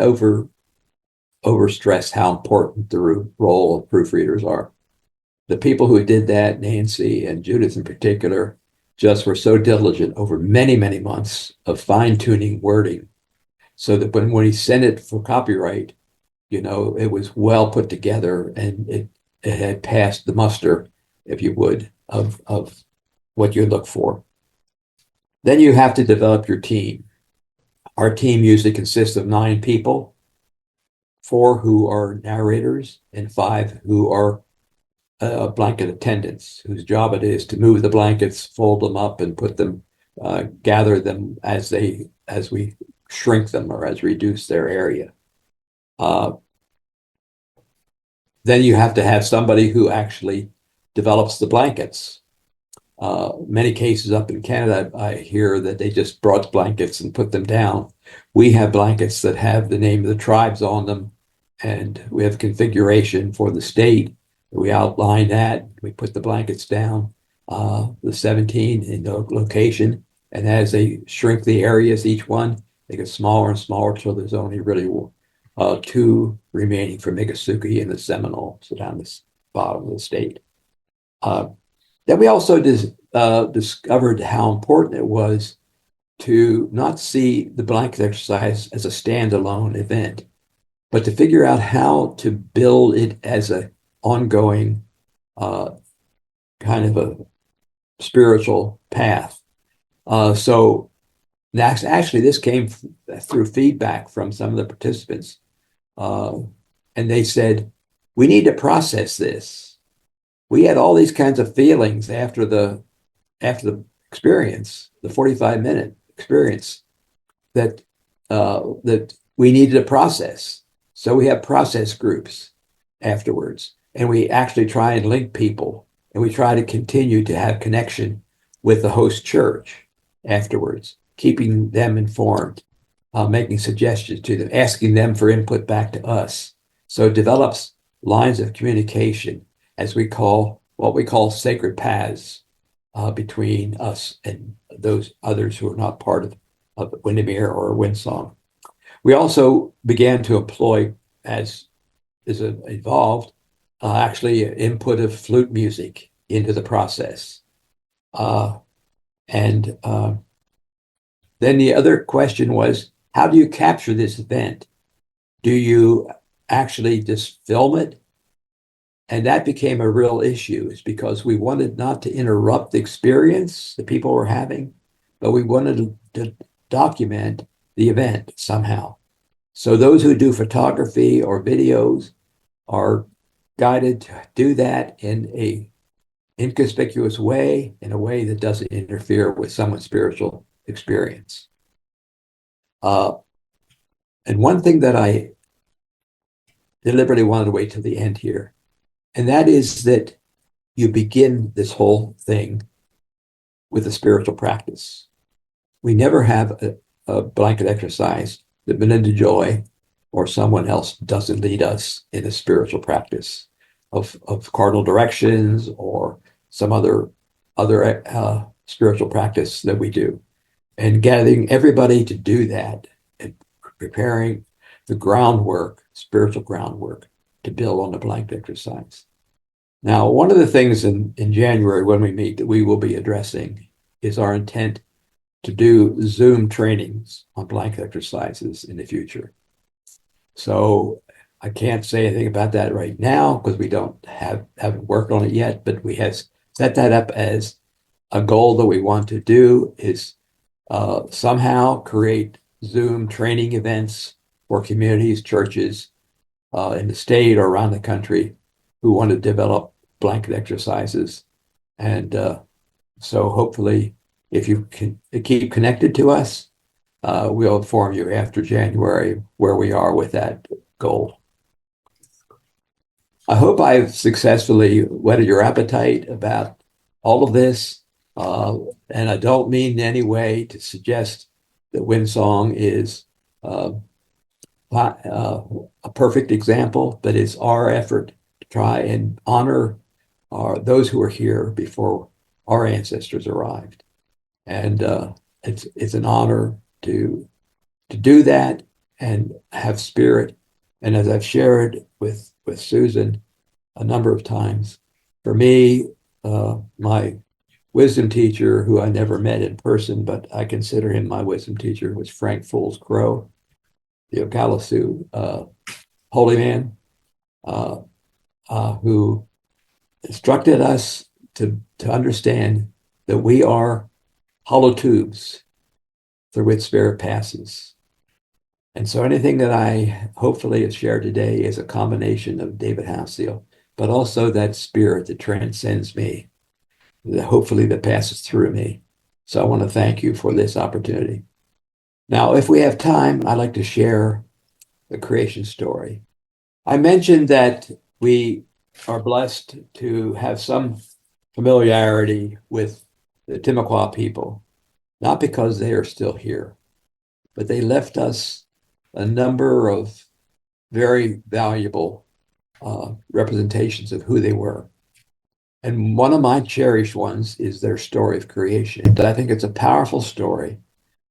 overstress how important the role of proofreaders are. The people who did that, Nancy and Judith in particular, just were so diligent over many, many months of fine-tuning wording so that when we sent it for copyright, it was well put together and it had passed the muster, if you would, of what you look for. Then you have to develop your team. Our team usually consists of 9 people, 4 who are narrators and 5 who are blanket attendants, whose job it is to move the blankets, fold them up, and put them, gather them as we shrink them or as reduce their area. Then you have to have somebody who actually develops the blankets. Many cases up in Canada, I hear that they just brought blankets and put them down. We have blankets that have the name of the tribes on them, and we have configuration for the state. We outline that. We put the blankets down, the 17 in the location, and as they shrink the areas, each one, they get smaller and smaller till there's only really 2 remaining for Miccosukee and the Seminole, so down the bottom of the state. Then we also discovered how important it was to not see the blanket exercise as a standalone event, but to figure out how to build it as an ongoing kind of a spiritual path. So actually, this came through feedback from some of the participants. And they said, we need to process this. We had all these kinds of feelings after the experience, the 45-minute experience, that we needed to process. So we have process groups afterwards, and we actually try and link people, and we try to continue to have connection with the host church afterwards, keeping them informed, making suggestions to them, asking them for input back to us. So it develops lines of communication, as what we call sacred paths between us and those others who are not part of Windermere or Windsong. We also began to employ, as it evolved, actually input of flute music into the process. And then the other question was, how do you capture this event? Do you actually just film it And that became a real issue, is because we wanted not to interrupt the experience that people were having, but we wanted to document the event somehow. So those who do photography or videos are guided to do that in a inconspicuous way, in a way that doesn't interfere with someone's spiritual experience. And one thing that I deliberately wanted to wait till the end here, and that is that you begin this whole thing with a spiritual practice. We never have a blanket exercise that Melinda Joy or someone else doesn't lead us in a spiritual practice of cardinal directions or some other spiritual practice that we do. And gathering everybody to do that and preparing the groundwork, spiritual groundwork, to build on the blanket exercise. Now, one of the things in January when we meet that we will be addressing is our intent to do Zoom trainings on blanket exercises in the future. So I can't say anything about that right now because we haven't worked on it yet, but we have set that up as a goal that we want to do, is somehow create Zoom training events for communities, churches in the state or around the country who want to develop blanket exercises. And so hopefully, if you can keep connected to us, we'll inform you after January where we are with that goal. I hope I've successfully whetted your appetite about all of this. And I don't mean in any way to suggest that Windsong is a perfect example, but it's our effort to try and honor those who were here before our ancestors arrived. And it's an honor to do that and have spirit. And as I've shared with Susan a number of times, for me, my wisdom teacher, who I never met in person, but I consider him my wisdom teacher, was Frank Fools Crow, the Okaloosa holy man, who instructed us to understand that we are hollow tubes through which spirit passes. And so anything that I hopefully have shared today is a combination of David Halseal, but also that spirit that transcends me, that hopefully that passes through me. So I want to thank you for this opportunity. Now, if we have time, I'd like to share the creation story. I mentioned that we are blessed to have some familiarity with the Timucua people, not because they are still here, but they left us a number of very valuable representations of who they were. And one of my cherished ones is their story of creation. I think it's a powerful story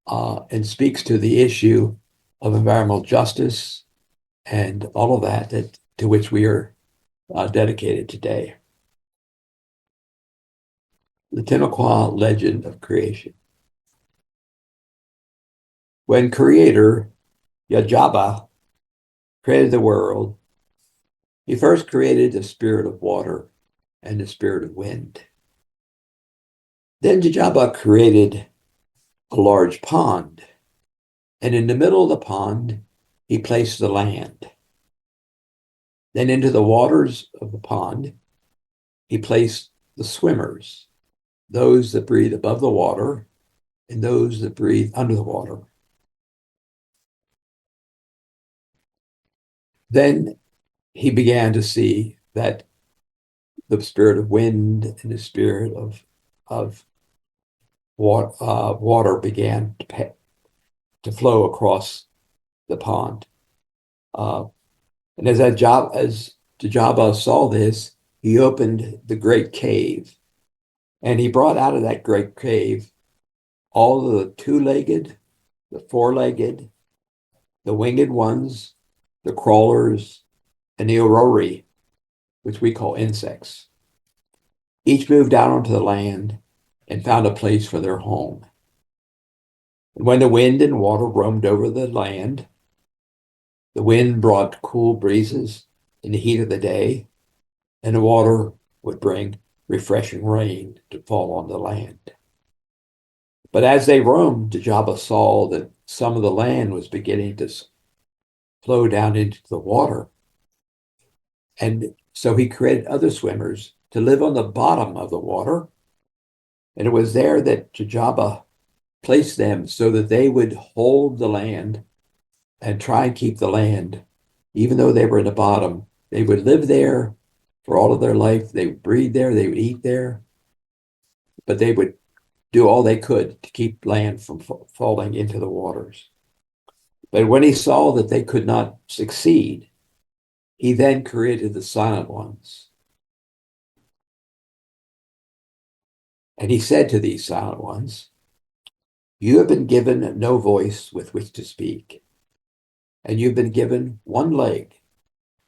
and speaks to the issue of environmental justice and all of that to which we are dedicated today. The Timucua legend of creation. When Creator Yajaba created the world, he first created the spirit of water and the spirit of wind. Then Yajaba created a large pond, and in the middle of the pond, he placed the land. Then into the waters of the pond, he placed the swimmers, those that breathe above the water and those that breathe under the water. Then he began to see that the spirit of wind and the spirit of water began to flow across the pond. And as Dejaba saw this, he opened the great cave, and he brought out of that great cave all of the two-legged, the four-legged, the winged ones, the crawlers, and the aurori, which we call insects. Each moved out onto the land and found a place for their home. And when the wind and water roamed over the land, the wind brought cool breezes in the heat of the day, and the water would bring refreshing rain to fall on the land. But as they roamed, Jabba saw that some of the land was beginning to flow down into the water. And so he created other swimmers to live on the bottom of the water. And it was there that Jabba placed them so that they would hold the land and try and keep the land, even though they were in the bottom. They would live there for all of their life. They would breed there, they would eat there, but they would do all they could to keep land from falling into the waters. But when he saw that they could not succeed, he then created the silent ones. And he said to these silent ones, "You have been given no voice with which to speak, and you've been given one leg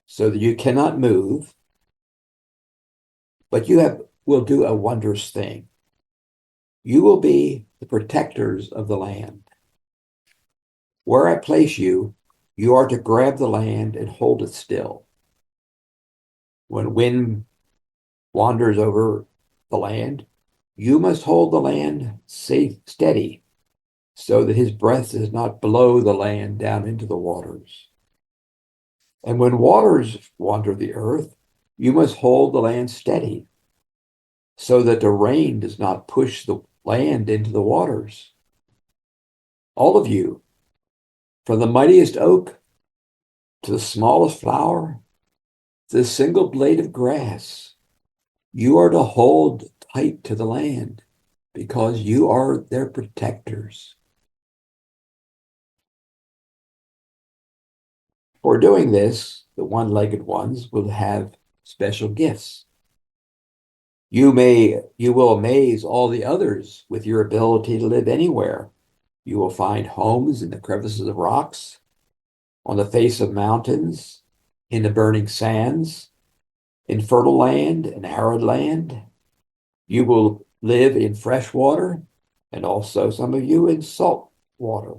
so that you cannot move, but will do a wondrous thing. You will be the protectors of the land. Where I place you, you are to grab the land and hold it still. When wind wanders over the land, you must hold the land steady so that his breath does not blow the land down into the waters. And when waters wander the earth, you must hold the land steady so that the rain does not push the land into the waters. All of you, from the mightiest oak to the smallest flower, to the single blade of grass, you are to hold tight to the land because you are their protectors. For doing this, the one-legged ones will have special gifts. You will amaze all the others with your ability to live anywhere. You will find homes in the crevices of rocks, on the face of mountains, in the burning sands, in fertile land and arid land. You will live in fresh water, and also some of you in salt water.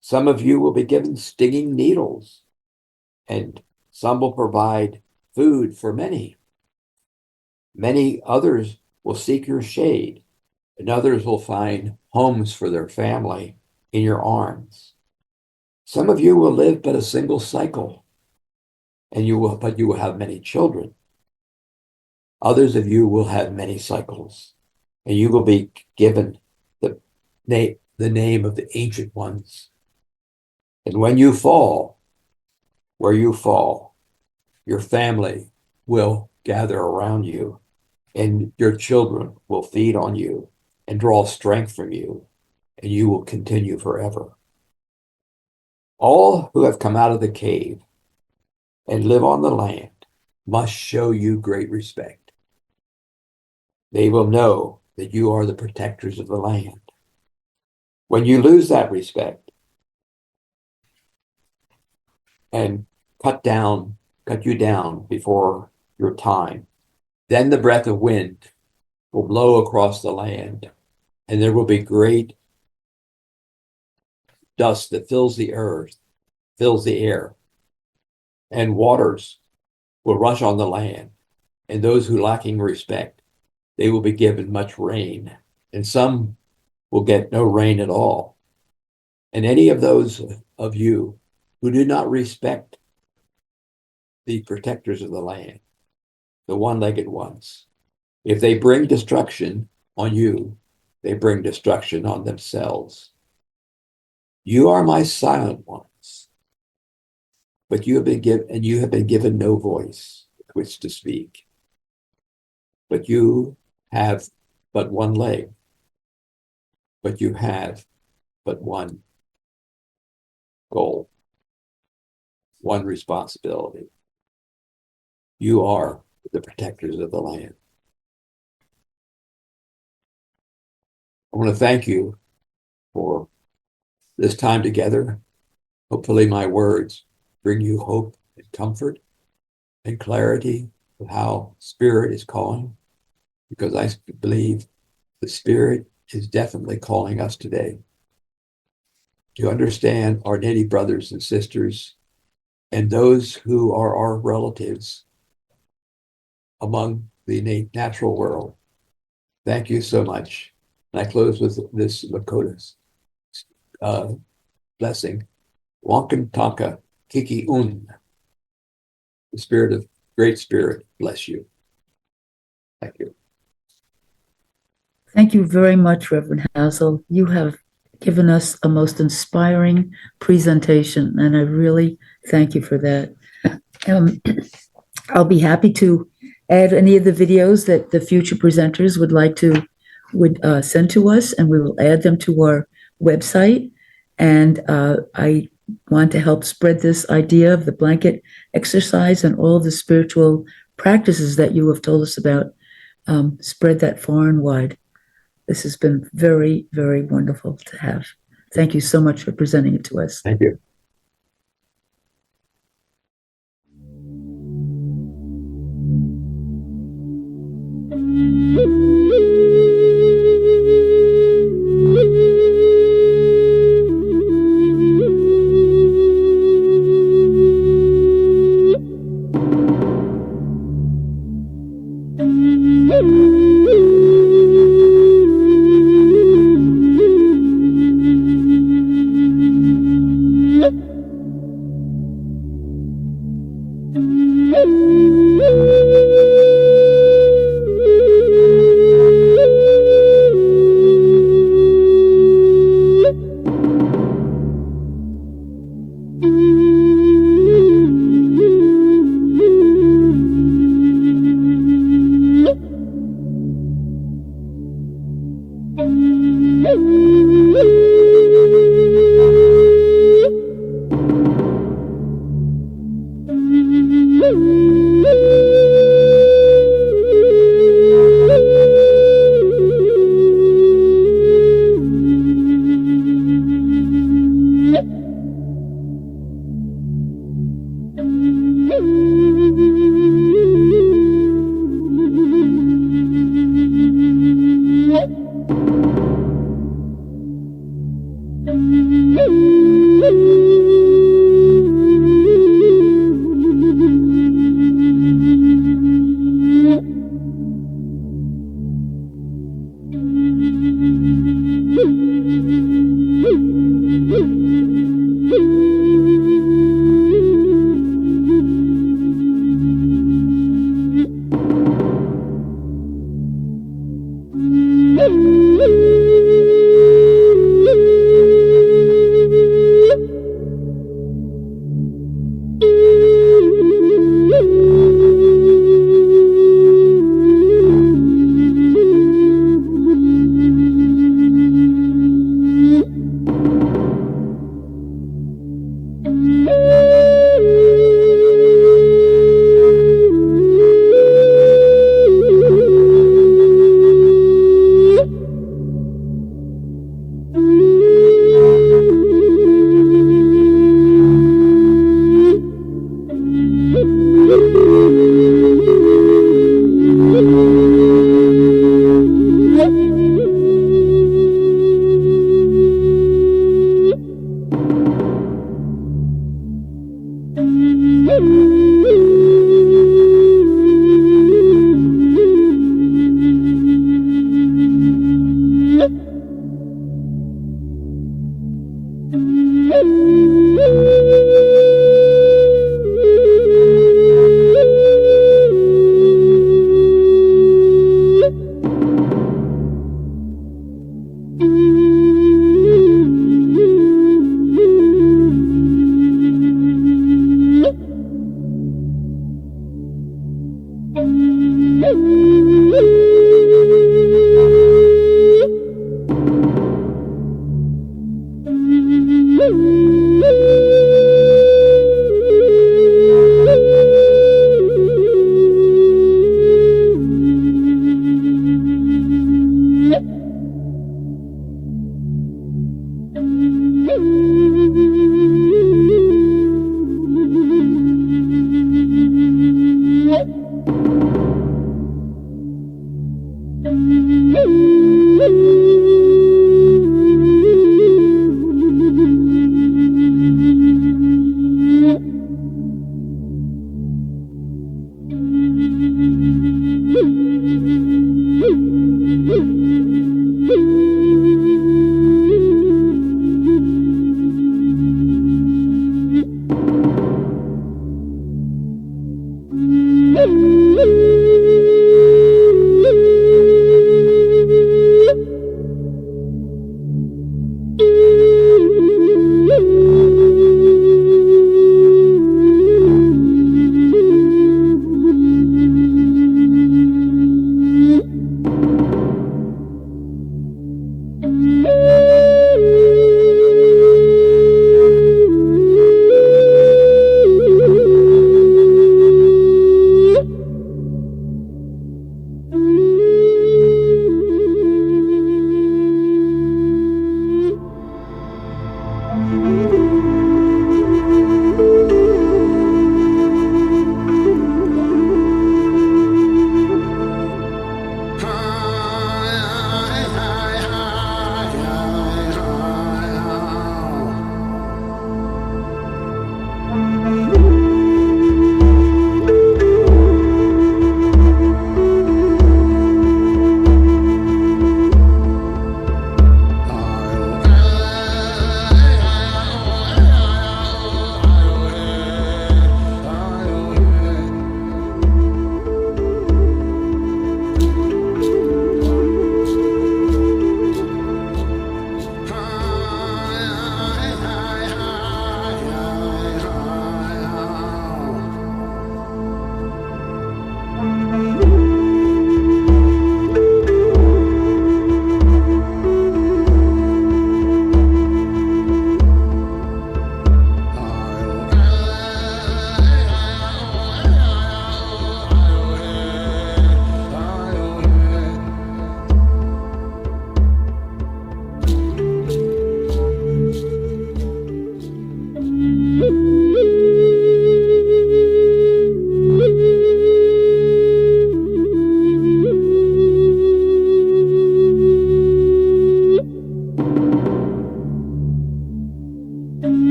Some of you will be given stinging needles, and some will provide food for many. Many others will seek your shade, and others will find homes for their family in your arms. Some of you will live but a single cycle, but you will have many children. Others of you will have many cycles, and you will be given the name of the ancient ones. And when you fall, where you fall, your family will gather around you, and your children will feed on you and draw strength from you, and you will continue forever. All who have come out of the cave and live on the land must show you great respect. They will know that you are the protectors of the land. When you lose that respect and cut you down before your time, then the breath of wind will blow across the land, and there will be great dust that fills the earth, fills the air, and waters will rush on the land. And those who lacking respect, they will be given much rain, and some will get no rain at all. And any of those of you who do not respect the protectors of the land, the one-legged ones, if they bring destruction on you, they bring destruction on themselves. You are my silent ones, but you have been given no voice with which to speak. But you have but one leg, but you have but one goal, one responsibility. You are the protectors of the land. I want to thank you for this time together. Hopefully my words bring you hope and comfort and clarity of how Spirit is calling, because I believe the Spirit is definitely calling us today to understand our native brothers and sisters and those who are our relatives among the natural world. Thank you so much. And I close with this Lakota's blessing. Wankan Tonka Kiki Un. The Great Spirit bless you. Thank you. Thank you very much, Reverend Hazel. You have given us a most inspiring presentation, and I really thank you for that. I'll be happy to add any of the videos that the future presenters would send to us, and we will add them to our website. And I want to help spread this idea of the blanket exercise and all the spiritual practices that you have told us about, spread that far and wide. This has been very, very wonderful to have. Thank you so much for presenting it to us. Thank you.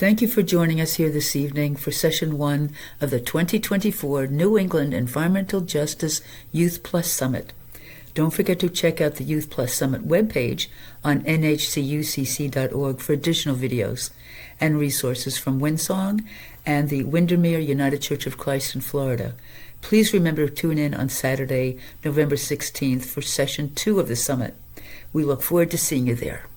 Thank you for joining us here this evening for Session 1 of the 2024 New England Environmental Justice Youth Plus Summit. Don't forget to check out the Youth Plus Summit webpage on nhcucc.org for additional videos and resources from Windsong and the Windermere United Church of Christ in Florida. Please remember to tune in on Saturday, November 16th for Session 2 of the Summit. We look forward to seeing you there.